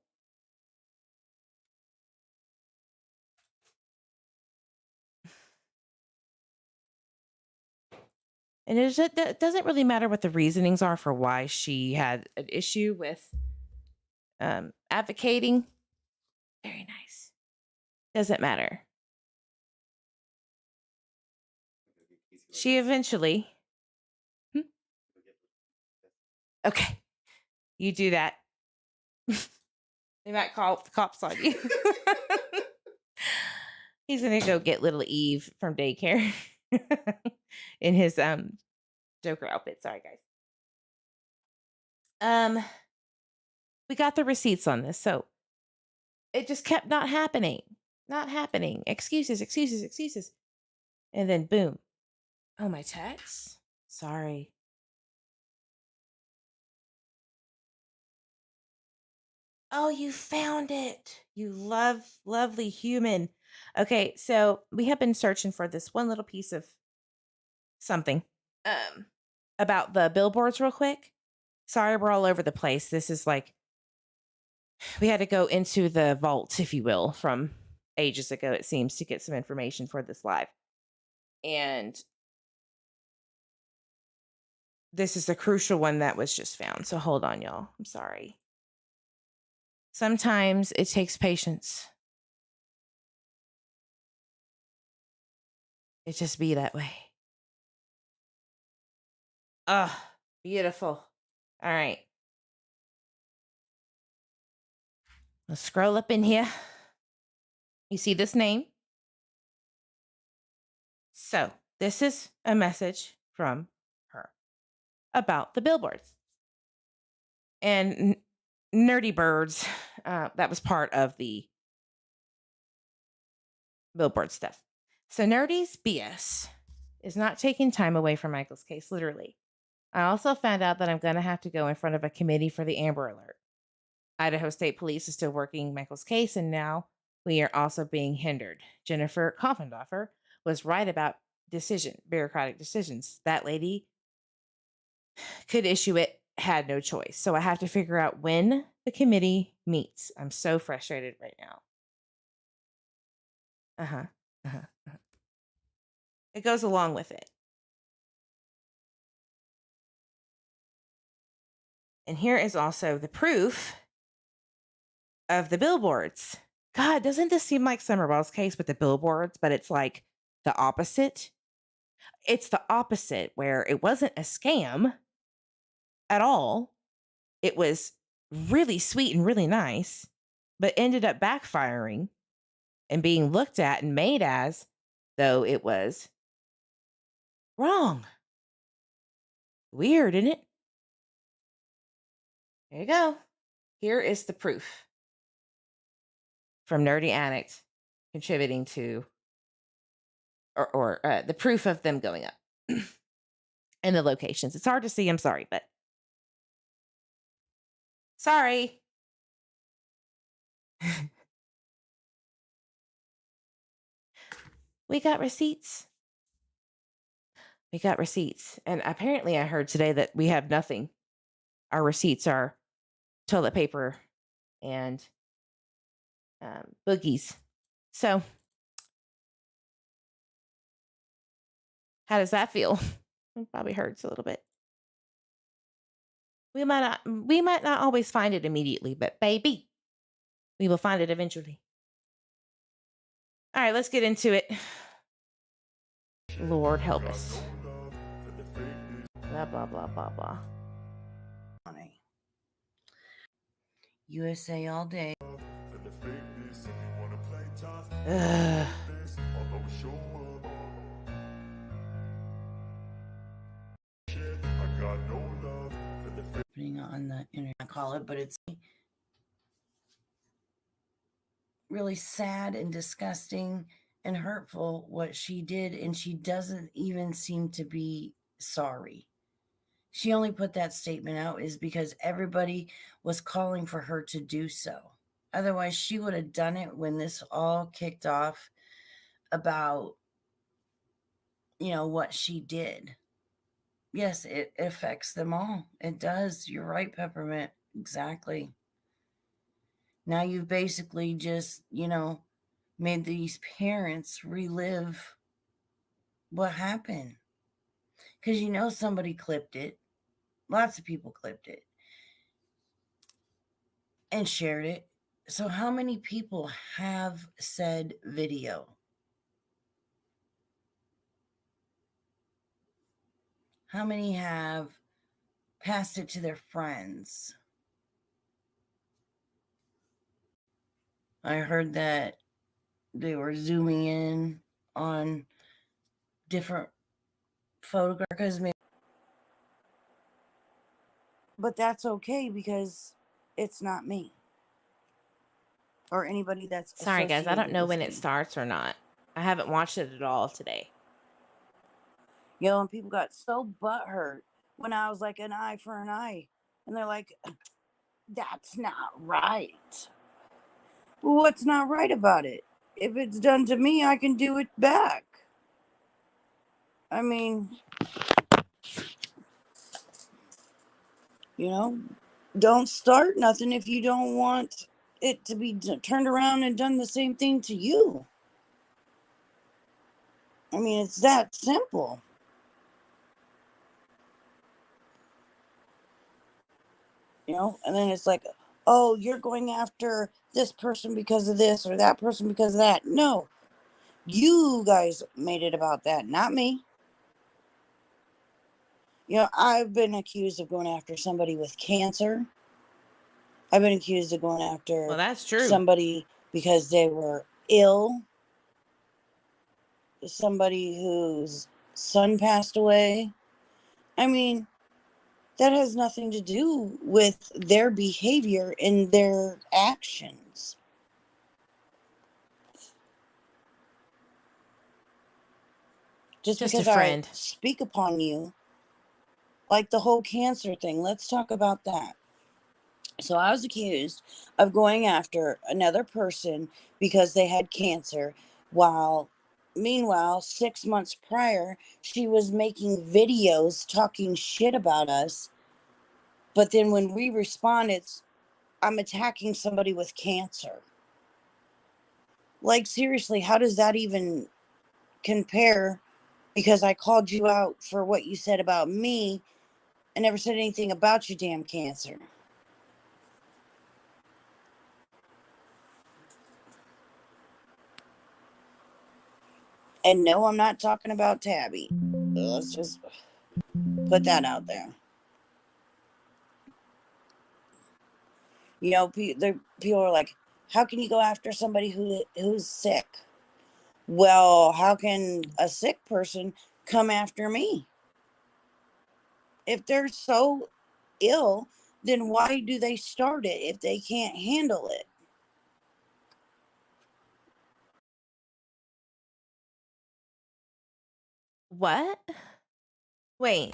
And it doesn't really matter what the reasonings are for why she had an issue with advocating. Very nice. Doesn't matter. She eventually. Okay. You do that. They might call the cops on you. He's going to go get little Eve from daycare in his Joker outfit. Sorry, guys. We got the receipts on this, so it just kept not happening. Excuses. And then boom. Oh, my text? Sorry. Oh, you found it. You lovely human. Okay, so we have been searching for this one little piece of something about the billboards real quick. Sorry, we're all over the place. This is like, we had to go into the vault, if you will, from ages ago, it seems, to get some information for this live. And this is the crucial one that was just found. So hold on, y'all. I'm sorry. Sometimes it takes patience. It just be that way. Oh, beautiful. All right. Let's scroll up in here. You see this name? So this is a message from her about the billboards. And Nerdy Birds, that was part of the billboard stuff. So Nerdy's BS is not taking time away from Michael's case, literally. I also found out that I'm going to have to go in front of a committee for the Amber Alert. Idaho State Police is still working Michael's case, and now we are also being hindered. Jennifer Koffendorfer was right about bureaucratic decisions. That lady could issue it, had no choice. So I have to figure out when the committee meets. I'm so frustrated right now. It goes along with it. And here is also the proof of the billboards. God, doesn't this seem like Summerwell's case with the billboards, but it's like the opposite? It's the opposite, where it wasn't a scam at all. It was really sweet and really nice, but ended up backfiring and being looked at and made as though it was wrong. Weird, isn't it? There you go. Here is the proof from Nerdy Addict contributing to, or the proof of them going up and the locations. It's hard to see. I'm sorry, but sorry. We got receipts. We got receipts. And apparently I heard today that we have nothing. Our receipts are toilet paper and boogies. So how does that feel? It probably hurts a little bit. We might not always find it immediately, but baby, we will find it eventually. All right, let's get into it. Lord help us. Blah blah blah blah blah. USA all day. Ugh. Putting on the internet, I call it, but it's really sad and disgusting and hurtful what she did, and she doesn't even seem to be sorry. She only put that statement out is because everybody was calling for her to do so. Otherwise, she would have done it when this all kicked off about, what she did. Yes, it affects them all. It does. You're right, Peppermint. Exactly. Now you've basically just, made these parents relive what happened. Because somebody clipped it. Lots of people clipped it and shared it. So how many people have said video? How many have passed it to their friends? I heard that they were zooming in on different photographs. But that's okay because it's not me or anybody that's Sorry, guys. I don't associated know with when me. it starts or not. I haven't watched it at all today. And people got so butthurt when I was like an eye for an eye. And they're like, that's not right. Well, what's not right about it? If it's done to me, I can do it back. I mean, don't start nothing if you don't want it to be turned around and done the same thing to you. I mean, it's that simple. And then it's like, oh, you're going after this person because of this or that person because of that. No, you guys made it about that, not me. I've been accused of going after somebody with cancer. I've been accused of going after Well, that's true. somebody because they were ill. Somebody whose son passed away. I mean, that has nothing to do with their behavior and their actions. Just because a friend. I speak upon you, like the whole cancer thing. Let's talk about that. So I was accused of going after another person because they had cancer, while meanwhile 6 months prior she was making videos talking shit about us. But then when we respond, it's I'm attacking somebody with cancer. Like, seriously, how does that even compare? Because I called you out for what you said about me and never said anything about your damn cancer. And no, I'm not talking about Tabby. Let's just put that out there. People are like, how can you go after somebody who's sick? Well, how can a sick person come after me? If they're so ill, then why do they start it if they can't handle it? What? Wait.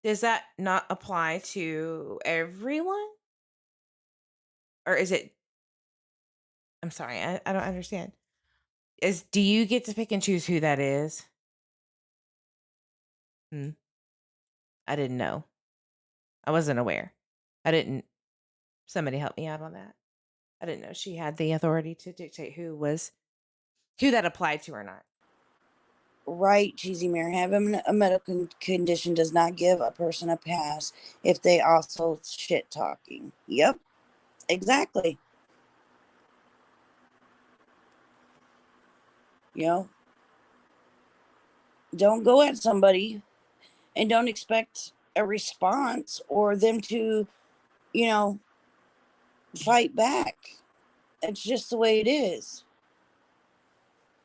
Does that not apply to everyone? Or is it? I'm sorry, I don't understand. do you get to pick and choose who that is? I didn't know. I wasn't aware. Somebody help me out on that. I didn't know she had the authority to dictate who that applied to or not. Right, Cheesy Mary. Having a medical condition does not give a person a pass if they also shit talking. Yep, exactly. You know, don't go at somebody and don't expect a response or them to, fight back. It's just the way it is.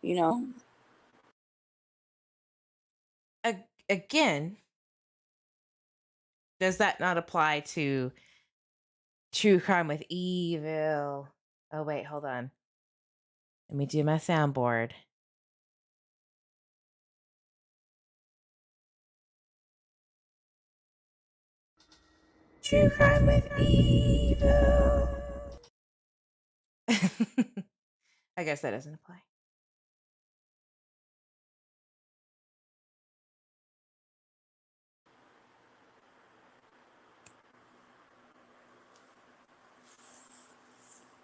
You know, Again, does that not apply to True Crime with Evil? Oh, wait, hold on. Let me do my soundboard. True Crime with Evil. I guess that doesn't apply.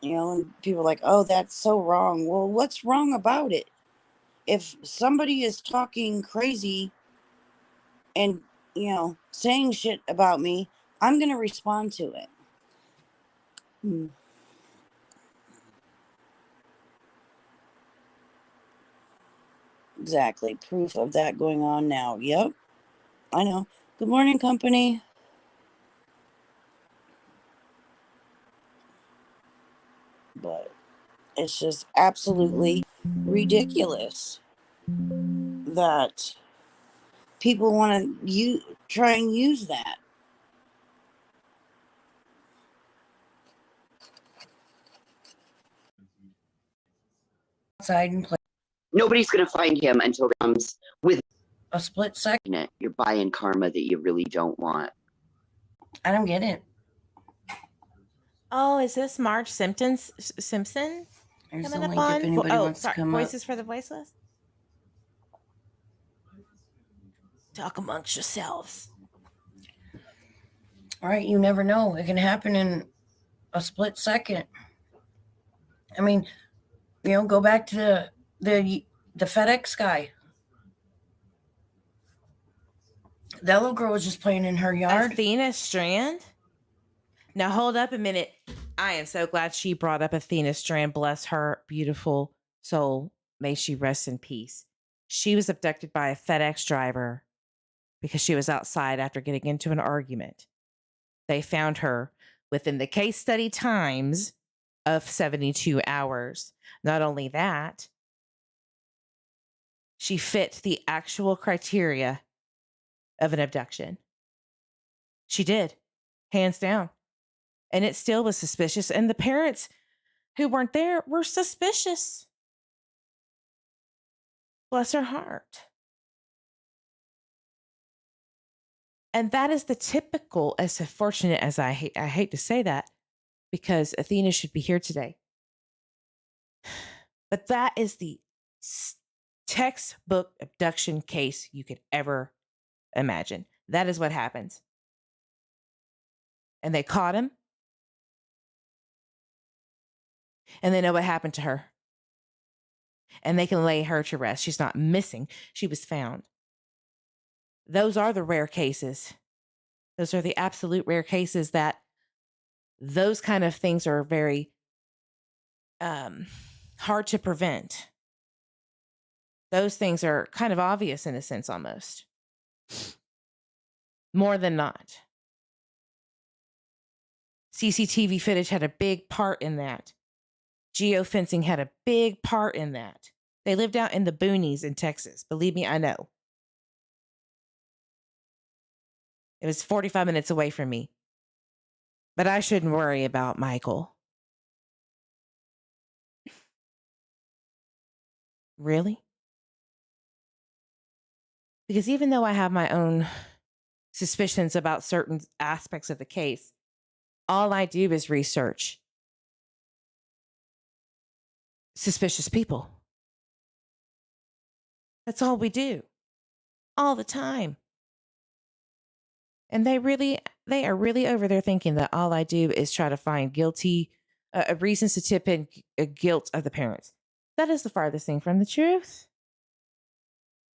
and people are like, oh, that's so wrong. Well, what's wrong about it? If somebody is talking crazy and, saying shit about me, I'm going to respond to it. Exactly. Proof of that going on now. Yep. I know. Good morning, company. But it's just absolutely ridiculous that people want to try and use that. Outside and play. Nobody's going to find him until it comes with A split second. You're buying karma that you really don't want. I don't get it. Oh, is this Marge Simpson There's coming the up link on? if anybody wants to come Voices up. for the Voiceless? Talk amongst yourselves. All right, you never know. It can happen in a split second. I mean, go back to the FedEx guy. That little girl was just playing in her yard. Athena Strand? Now hold up a minute. I am so glad she brought up Athena Strand. Bless her beautiful soul. May she rest in peace. She was abducted by a FedEx driver because she was outside after getting into an argument. They found her within the case study times of 72 hours. Not only that, she fit the actual criteria of an abduction. She did, hands down. And it still was suspicious. And the parents who weren't there were suspicious. Bless her heart. And that is the typical, as fortunate as I hate to say that, because Athena should be here today. But that is the textbook abduction case you could ever imagine. That is what happens. And they caught him. And they know what happened to her. And they can lay her to rest. She's not missing. She was found. Those are the rare cases. Those are the absolute rare cases that those kind of things are very hard to prevent. Those things are kind of obvious in a sense almost. More than not. CCTV footage had a big part in that. Geofencing had a big part in that. They lived out in the boonies in Texas. Believe me, I know. It was 45 minutes away from me. But I shouldn't worry about Michael. Really? Because even though I have my own suspicions about certain aspects of the case, all I do is research suspicious people. That's all we do. All the time. And they are really over there thinking that all I do is try to find reasons to tip in guilt of the parents. That is the farthest thing from the truth.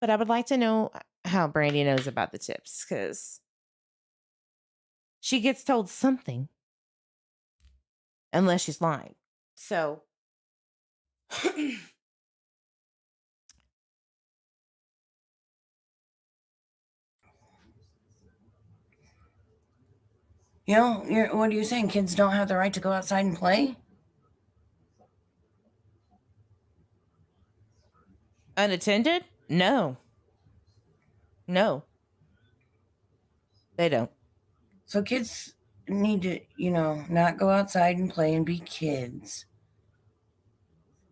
But I would like to know how Brandy knows about the tips, because she gets told something unless she's lying. So You know, what are you saying? Kids don't have the right to go outside and play? unattended? No. No. They don't. So kids need to, not go outside and play and be kids.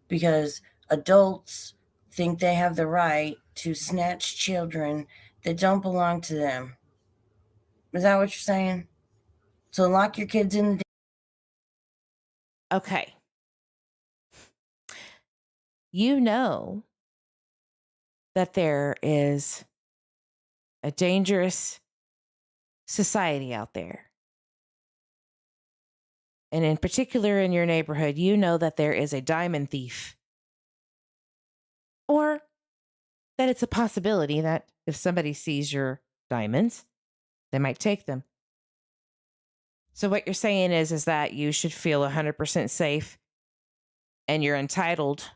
Because adults think they have the right to snatch children that don't belong to them. Is that what you're saying? So lock your kids in the Okay. You know that there is a dangerous society out there. And in particular in your neighborhood, you know that there is a diamond thief. Or that it's a possibility that if somebody sees your diamonds, they might take them. So what you're saying is that you should feel 100% safe and you're entitled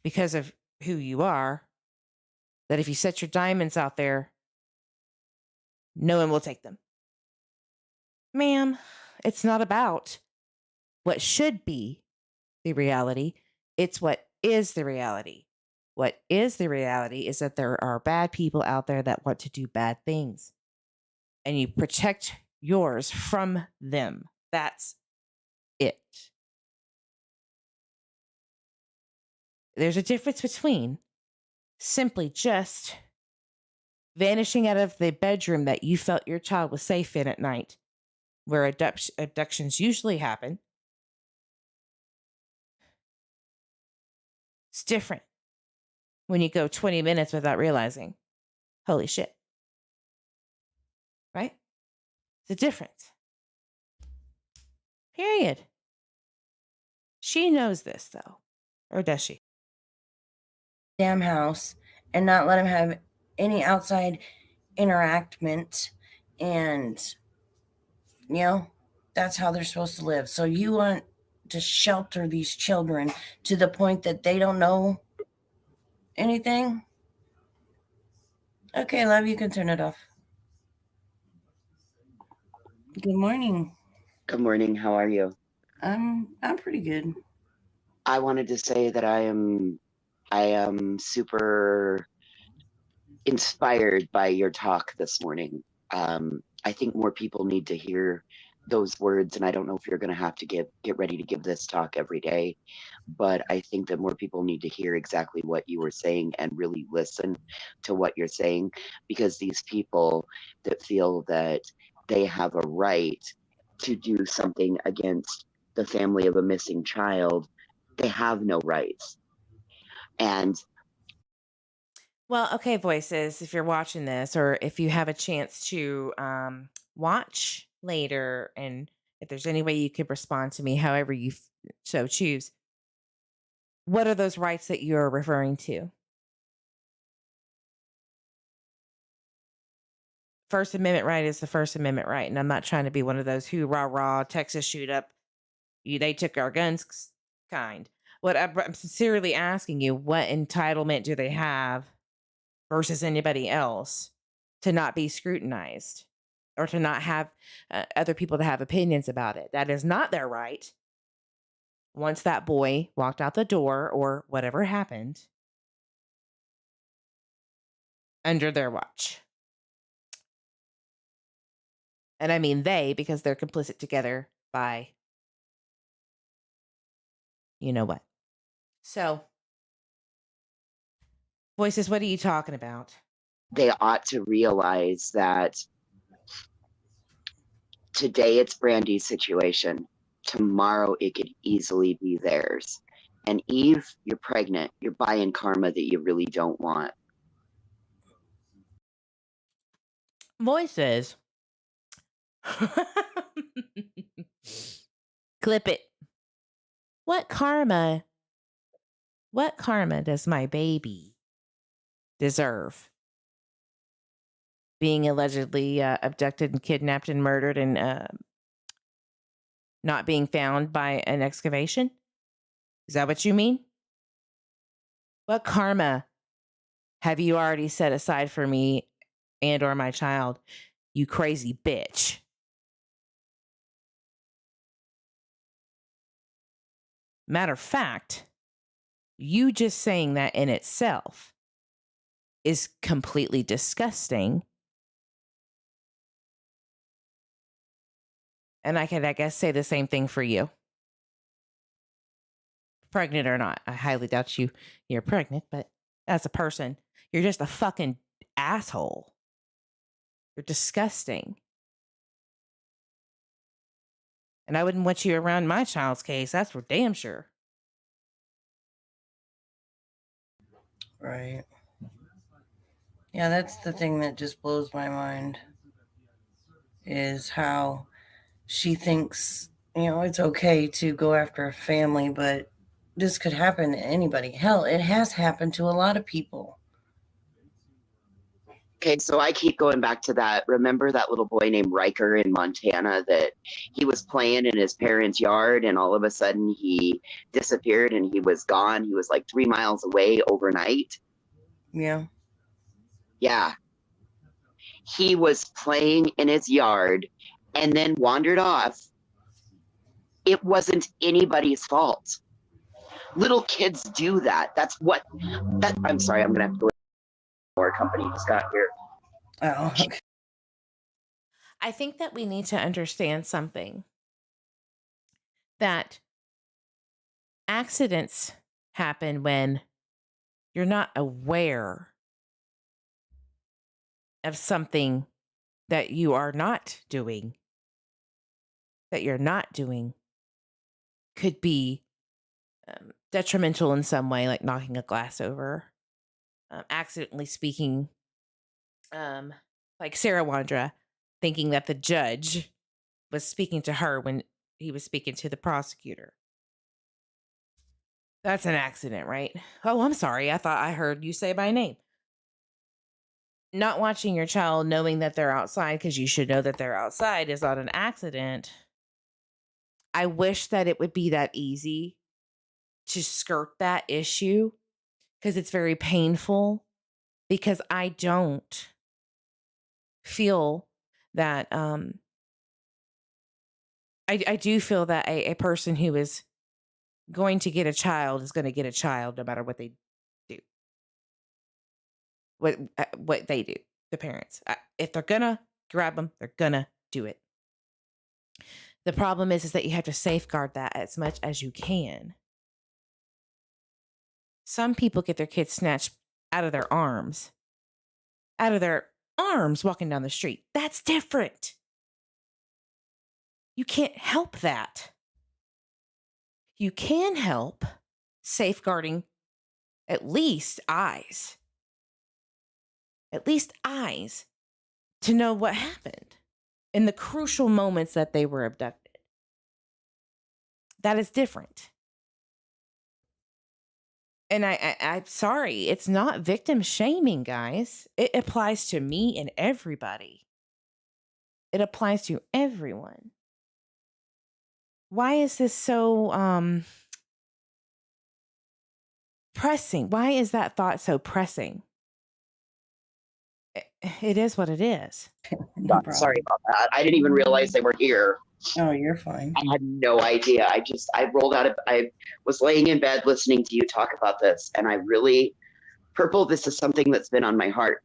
because of who you are, that if you set your diamonds out there, no one will take them. Ma'am, it's not about what should be the reality. It's what is the reality. What is the reality is that there are bad people out there that want to do bad things. And you protect yours from them. That's it. There's a difference between simply just vanishing out of the bedroom that you felt your child was safe in at night, where abductions usually happen. It's different when you go 20 minutes without realizing, holy shit. Right? It's a difference. Period. She knows this, though. Or does she? damn house and not let them have any outside interactment. And, that's how they're supposed to live. So you want to shelter these children to the point that they don't know anything? Okay, love, you can turn it off. Good morning. Good morning. How are you? I'm pretty good. I wanted to say that I am super inspired by your talk this morning. I think more people need to hear those words, and I don't know if you're going to have to get ready to give this talk every day, but I think that more people need to hear exactly what you were saying and really listen to what you're saying, because these people that feel that they have a right to do something against the family of a missing child, they have no rights. And Well, okay, voices, if you're watching this or if you have a chance to watch later, and if there's any way you could respond to me, however you so choose, what are those rights that you're referring to? First Amendment right is the First Amendment right. And I'm not trying to be one of those who rah, Texas shoot up, they took our guns kind. What I'm sincerely asking you, what entitlement do they have versus anybody else to not be scrutinized or to not have other people to have opinions about it? That is not their right. Once that boy walked out the door or whatever happened under their watch. And I mean they, because they're complicit together by you know what. So, voices, what are you talking about? they ought to realize that today it's Brandy's situation. Tomorrow it could easily be theirs. And Eve, you're pregnant. You're buying karma that you really don't want. Voices. Clip it. What karma does my baby deserve? Being allegedly abducted and kidnapped and murdered and not being found by an excavation? Is that what you mean? What karma have you already set aside for me and or my child, you crazy bitch? Matter of fact, you just saying that in itself is completely disgusting. And I could, I guess, say the same thing for you. Pregnant or not. I highly doubt you're pregnant, but as a person, you're just a fucking asshole. You're disgusting. And I wouldn't want you around my child's case. That's for damn sure. Right. Yeah, that's the thing that just blows my mind, is how she thinks, it's okay to go after a family, but this could happen to anybody. Hell, it has happened to a lot of people. Okay, so I keep going back to that. Remember that little boy named Riker in Montana that he was playing in his parents' yard and all of a sudden he disappeared and he was gone. He was like 3 miles away overnight. Yeah. Yeah. He was playing in his yard and then wandered off. It wasn't anybody's fault. Little kids do that. I'm sorry, I'm going to have to go to our company just got here. Oh, okay. I think that we need to understand something. That accidents happen when you're not aware of something that you are not doing, could be detrimental in some way, like knocking a glass over, accidentally speaking, like Sarah Wandra, thinking that the judge was speaking to her when he was speaking to the prosecutor. That's an accident, right? Oh, I'm sorry. I thought I heard you say my name. Not watching your child knowing that they're outside because you should know that they're outside is not an accident. I wish that it would be that easy to skirt that issue because it's very painful, because I don't feel that I do feel that a person who is going to get a child is going to get a child no matter what they do. What they do, the parents. If they're going to grab them, they're going to do it. The problem is that you have to safeguard that as much as you can. Some people get their kids snatched out of their arms. Walking down the street. That's different. You can't help that. You can help safeguarding at least eyes. At least eyes to know what happened in the crucial moments that they were abducted. That is different. And I'm sorry, it's not victim shaming, guys. It applies to me and everybody. It applies to everyone. Why is this so pressing? Why is that thought so pressing? It is what it is. No Sorry about that. I didn't even realize they were here. Oh, you're fine. I had no idea. I was laying in bed listening to you talk about this, and Purple, this is something that's been on my heart.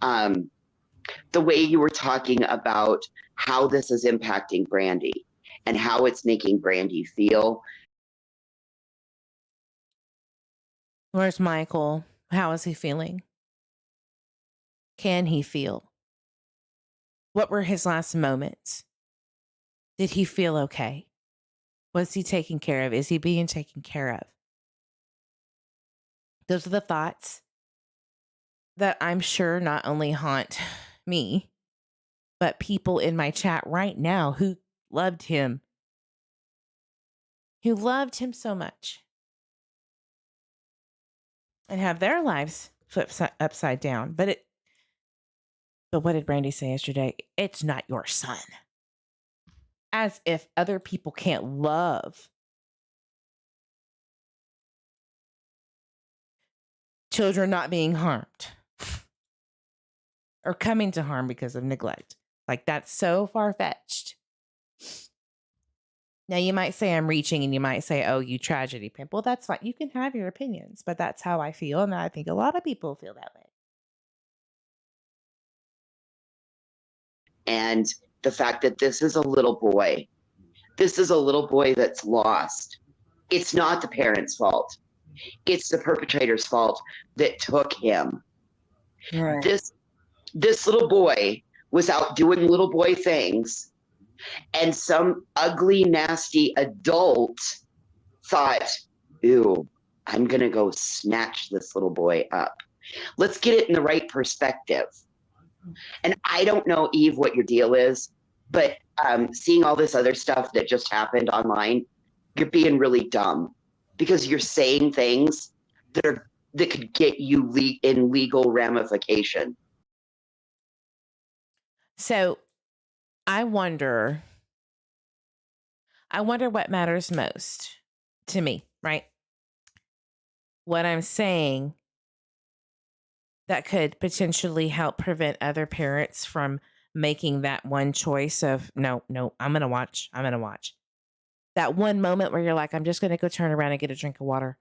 The way you were talking about how this is impacting Brandy and how it's making Brandy feel. Where's Michael? How is he feeling? Can he feel? What were his last moments? Did he feel okay? Was he taken care of? Is he being taken care of? Those are the thoughts that I'm sure not only haunt me, but people in my chat right now who loved him so much and have their lives flipped upside down. But what did Brandy say yesterday? It's not your son. As if other people can't love children not being harmed or coming to harm because of neglect. Like, that's so far-fetched. Now, you might say I'm reaching, and you might say, oh, you tragedy pimp. Well, that's fine. You can have your opinions, but that's how I feel, and I think a lot of people feel that way. And the fact that this is a little boy that's lost. It's not the parents' fault. It's the perpetrator's fault that took him. Right. This little boy was out doing little boy things, and some ugly, nasty adult thought, ew, I'm going to go snatch this little boy up. Let's get it in the right perspective. And I don't know, Eve, what your deal is, but seeing all this other stuff that just happened online, you're being really dumb because you're saying things that could get you in legal ramification. So I wonder what matters most to me, right? What I'm saying that could potentially help prevent other parents from making that one choice of, no, I'm going to watch. That one moment where you're like, I'm just going to go turn around and get a drink of water.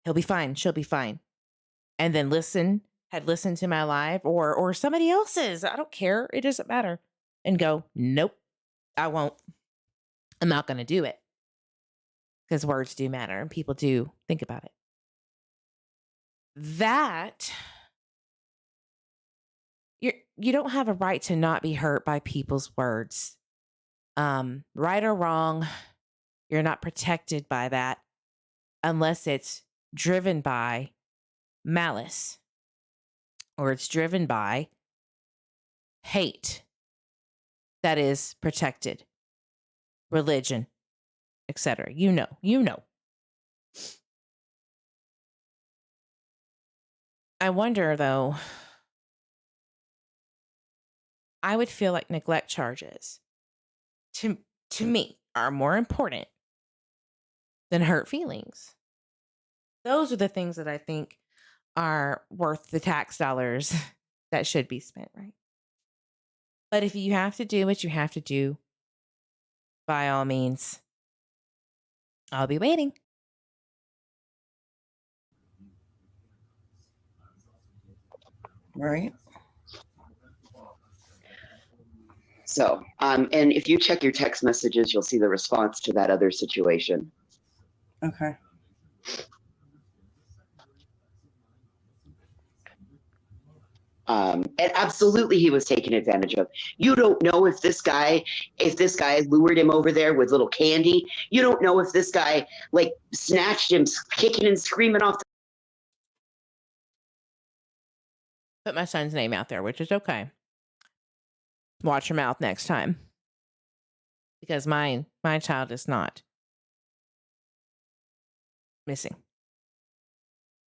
He'll be fine. She'll be fine. And then had listened to my live or somebody else's. I don't care. It doesn't matter. And go, nope, I won't. I'm not going to do it. Because words do matter and people do think about it. That you don't have a right to not be hurt by people's words. Right or wrong, you're not protected by that unless it's driven by malice or it's driven by hate that is protected, religion, etc. You know. I wonder, though, I would feel like neglect charges to me are more important than hurt feelings. Those are the things that I think are worth the tax dollars that should be spent, right? But if you have to do what you have to do, by all means, I'll be waiting. Right. So, and if you check your text messages, you'll see the response to that other situation. Okay. And absolutely he was taken advantage of. You don't know if this guy lured him over there with little candy. You don't know if this guy like snatched him kicking and screaming off. Put my son's name out there, which is okay. Watch your mouth next time. Because my child is not missing.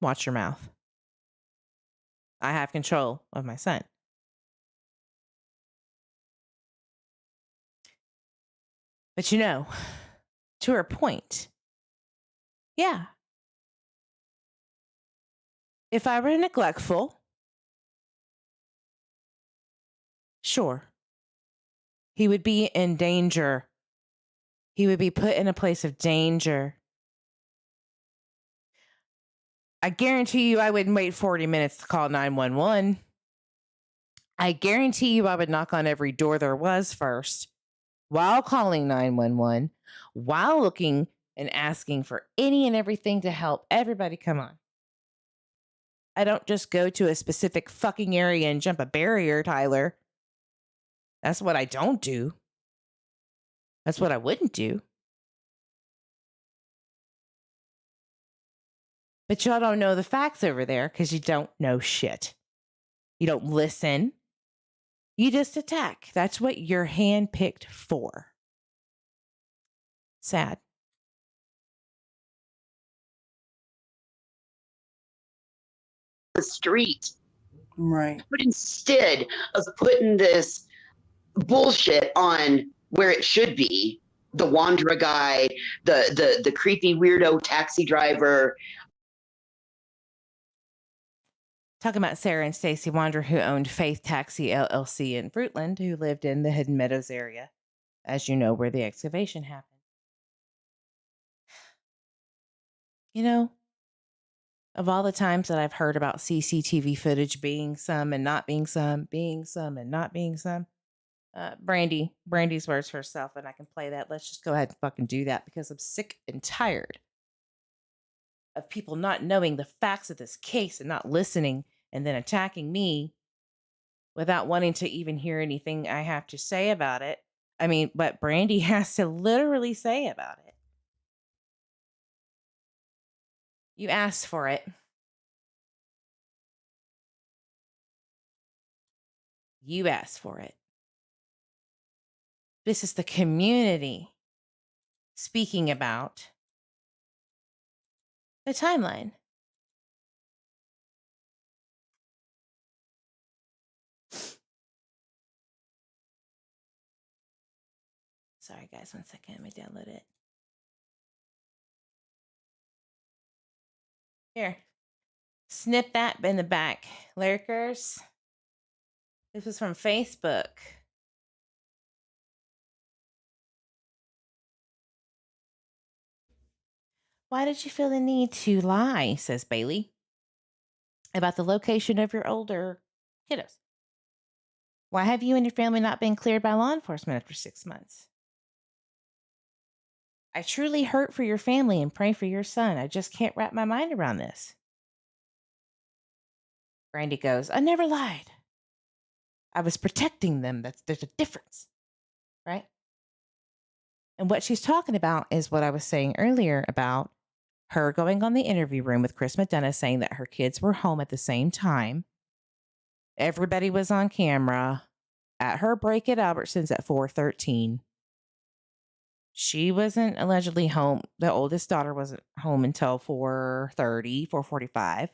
Watch your mouth. I have control of my son. But to her point, yeah. If I were neglectful, sure. He would be in danger. He would be put in a place of danger. I guarantee you I wouldn't wait 40 minutes to call 911. I guarantee you I would knock on every door there was first while calling 911, while looking and asking for any and everything to help everybody come on. I don't just go to a specific fucking area and jump a barrier, Tyler. That's what I don't do. That's what I wouldn't do. But y'all don't know the facts over there because you don't know shit. You don't listen. You just attack. That's what you're handpicked for. Sad. The street. Right. But instead of putting this bullshit on where it should be, the Wandra guy, the creepy weirdo taxi driver. Talking about Sarah and Stacy Wander, who owned Faith Taxi LLC in Fruitland, who lived in the Hidden Meadows area, as you know, where the excavation happened. You know, of all the times that I've heard about CCTV footage being some and not being some, being some and not being some, Brandy's words for herself, and I can play that. Let's just go ahead and fucking do that because I'm sick and tired of people not knowing the facts of this case and not listening and then attacking me without wanting to even hear anything I have to say about it. I mean, what Brandy has to literally say about it. You asked for it. You asked for it. This is the community speaking about the timeline. Sorry, guys, 1 second. Let me download it. Here. Snip that in the back. Lurkers. This was from Facebook. Why did you feel the need to lie, says Bailey, about the location of your older kiddos? Why have you and your family not been cleared by law enforcement after 6 months? I truly hurt for your family and pray for your son. I just can't wrap my mind around this. Brandy goes, I never lied. I was protecting them. There's a difference, right? And what she's talking about is what I was saying earlier about her going on the interview room with Chris McDonough saying that her kids were home at the same time. Everybody was on camera at her break at Albertsons at 4:13. She wasn't allegedly home. The oldest daughter wasn't home until 4:30, 4:45.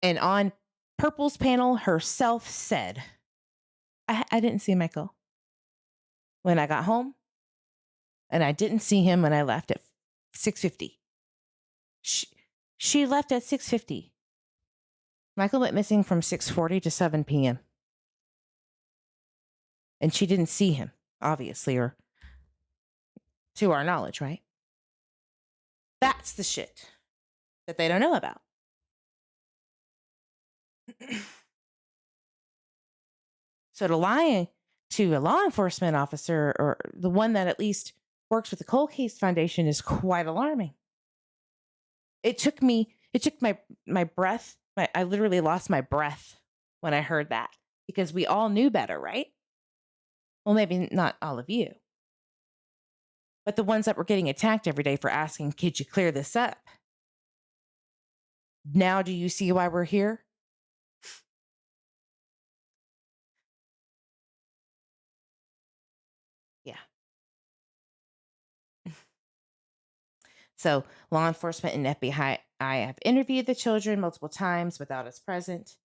And on Purple's panel herself said, I didn't see Michael when I got home, and I didn't see him when I left at 6:50. She left at 6:50. Michael went missing from 6:40 to 7 p.m. And she didn't see him, obviously, or to our knowledge, right? That's the shit that they don't know about. So to lie to a law enforcement officer, or the one that at least works with the Cold Case Foundation, is quite alarming. It took my breath. I literally lost my breath when I heard that, because we all knew better, right? Well, maybe not all of you, but the ones that were getting attacked every day for asking, could you clear this up? Now, do you see why we're here? Yeah. So law enforcement and FBI have interviewed the children multiple times without us present.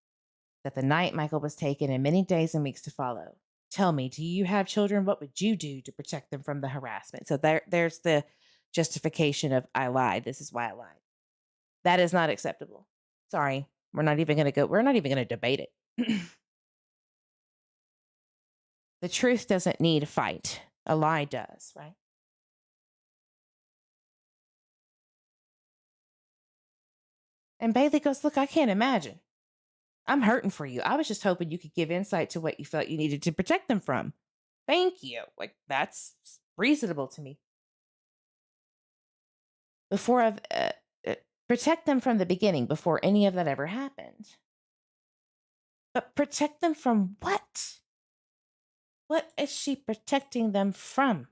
That the night Michael was taken and many days and weeks to follow. Tell me, do you have children? What would you do to protect them from the harassment? So there's the justification of I lied. This is why I lied. That is not acceptable. Sorry. We're not even going to debate it. The truth doesn't need a fight. A lie does, right? And Bailey goes, look, I can't imagine. I'm hurting for you. I was just hoping you could give insight to what you felt you needed to protect them from. Thank you. Like, that's reasonable to me. Before I've protect them from the beginning, before any of that ever happened. But protect them from what? What is she protecting them from?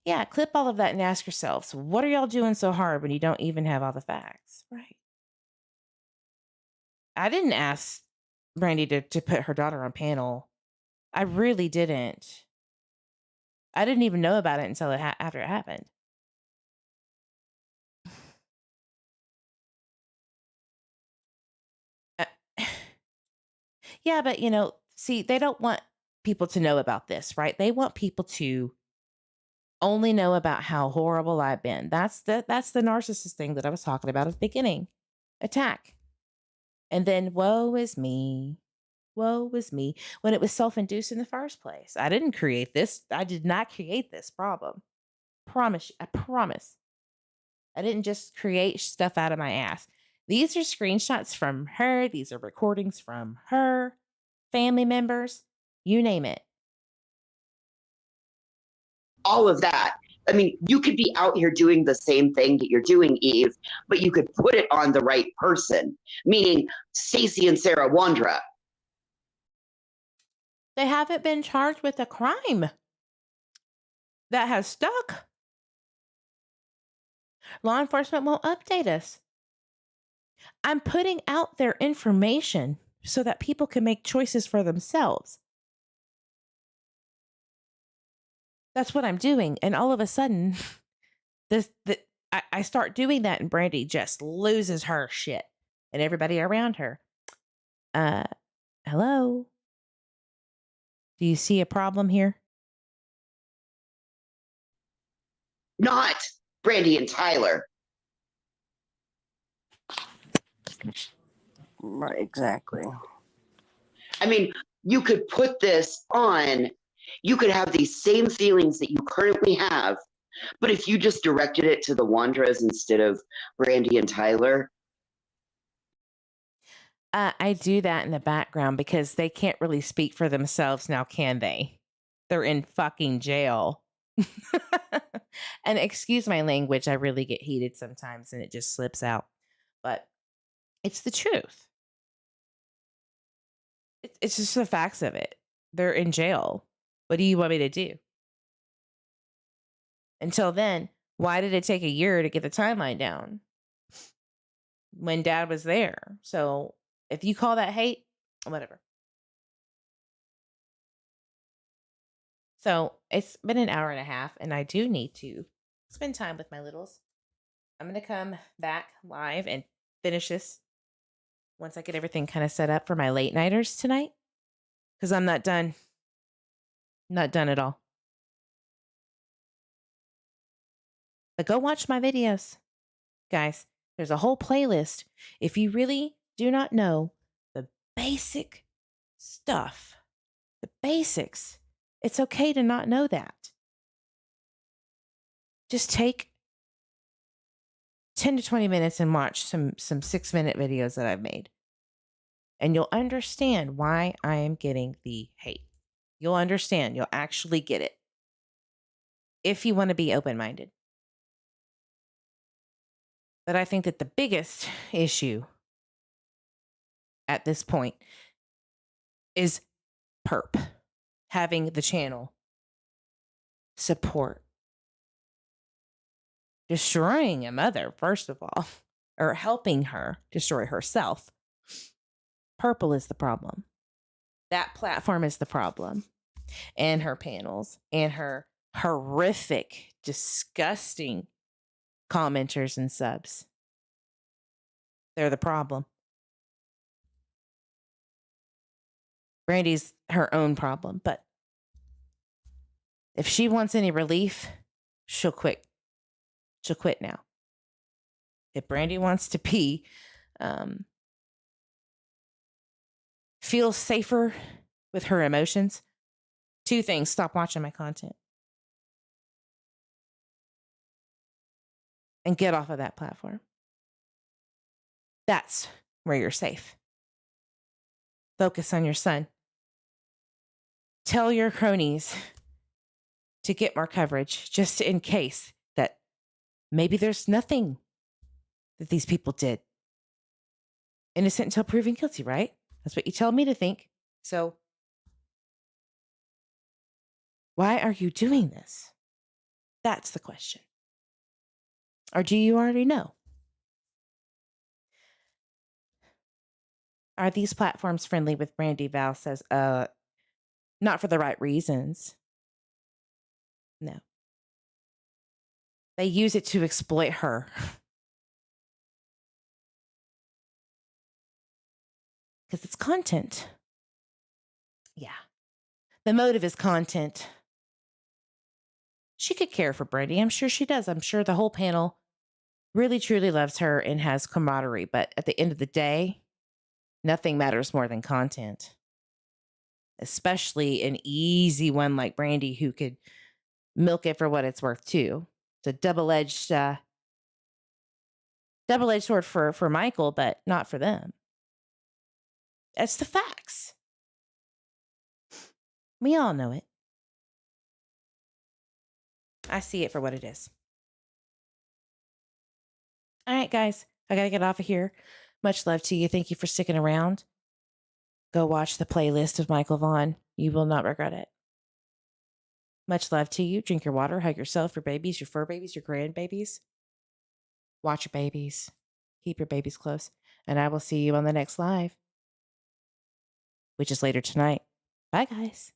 Yeah, clip all of that and ask yourselves, what are y'all doing so hard when you don't even have all the facts? Right. I didn't ask Brandy to put her daughter on panel. I really didn't. I didn't even know about it until after it happened. Uh, yeah, but see, they don't want people to know about this, right? They want people to only know about how horrible I've been. That's the narcissist thing that I was talking about at the beginning. Attack. And then woe is me. Woe is me. When it was self-induced in the first place. I didn't create this. I did not create this problem. Promise you. I promise. I didn't just create stuff out of my ass. These are screenshots from her. These are recordings from her, family members, you name it. All of that. I mean, you could be out here doing the same thing that you're doing, Eve, but you could put it on the right person, meaning Stacey and Sarah Wandra. They haven't been charged with a crime that has stuck. Law enforcement won't update us. I'm putting out their information so that people can make choices for themselves. That's what I'm doing. And all of a sudden, I start doing that and Brandy just loses her shit and everybody around her. Hello? Do you see a problem here? Not Brandy and Tyler. Right, exactly. I mean, you could put this on, you could have these same feelings that you currently have, but if you just directed it to the Wandras instead of Brandy and Tyler. I do that in the background because they can't really speak for themselves now, can they? They're in fucking jail. And excuse my language, I really get heated sometimes and it just slips out. But it's the truth. It's just the facts of it. They're in jail. What do you want me to do? Until then, why did it take a year to get the timeline down when dad was there? So if you call that hate, whatever. So it's been an hour and a half and I do need to spend time with my littles. I'm going to come back live and finish this once I get everything kind of set up for my late nighters tonight. Because I'm not done. Not done at all. But go watch my videos. Guys, there's a whole playlist. If you really do not know the basic stuff, the basics, it's okay to not know that. Just take 10 to 20 minutes and watch some 6-minute videos that I've made. And you'll understand why I am getting the hate. You'll understand. You'll actually get it. If you want to be open-minded. But I think that the biggest issue at this point is perp. Having the channel support. Destroying a mother, first of all. Or helping her destroy herself. Purple is the problem. That platform is the problem. And her panels. And her horrific, disgusting commenters and subs. They're the problem. Brandy's her own problem. But if she wants any relief, she'll quit. She'll quit now. If Brandy wants to be... feel safer with her emotions, 2 things: stop watching my content and get off of that platform. That's where you're safe. Focus on your son. Tell your cronies to get more coverage just in case that maybe there's nothing that these people did. Innocent until proven guilty, right? That's what you tell me to think. So why are you doing this? That's the question. Or do you already know? Are these platforms friendly with Brandy? Val says, not for the right reasons. No. They use it to exploit her. Because it's content. Yeah. The motive is content. She could care for Brandy. I'm sure she does. I'm sure the whole panel really, truly loves her and has camaraderie. But at the end of the day, nothing matters more than content. Especially an easy one like Brandy who could milk it for what it's worth too. It's a double-edged sword for Michael, but not for them. That's the facts. We all know it. I see it for what it is. All right, guys, I got to get off of here. Much love to you. Thank you for sticking around. Go watch the playlist of Michael Vaughan. You will not regret it. Much love to you. Drink your water. Hug yourself, your babies, your fur babies, your grandbabies. Watch your babies. Keep your babies close. And I will see you on the next live, which is later tonight. Bye, guys.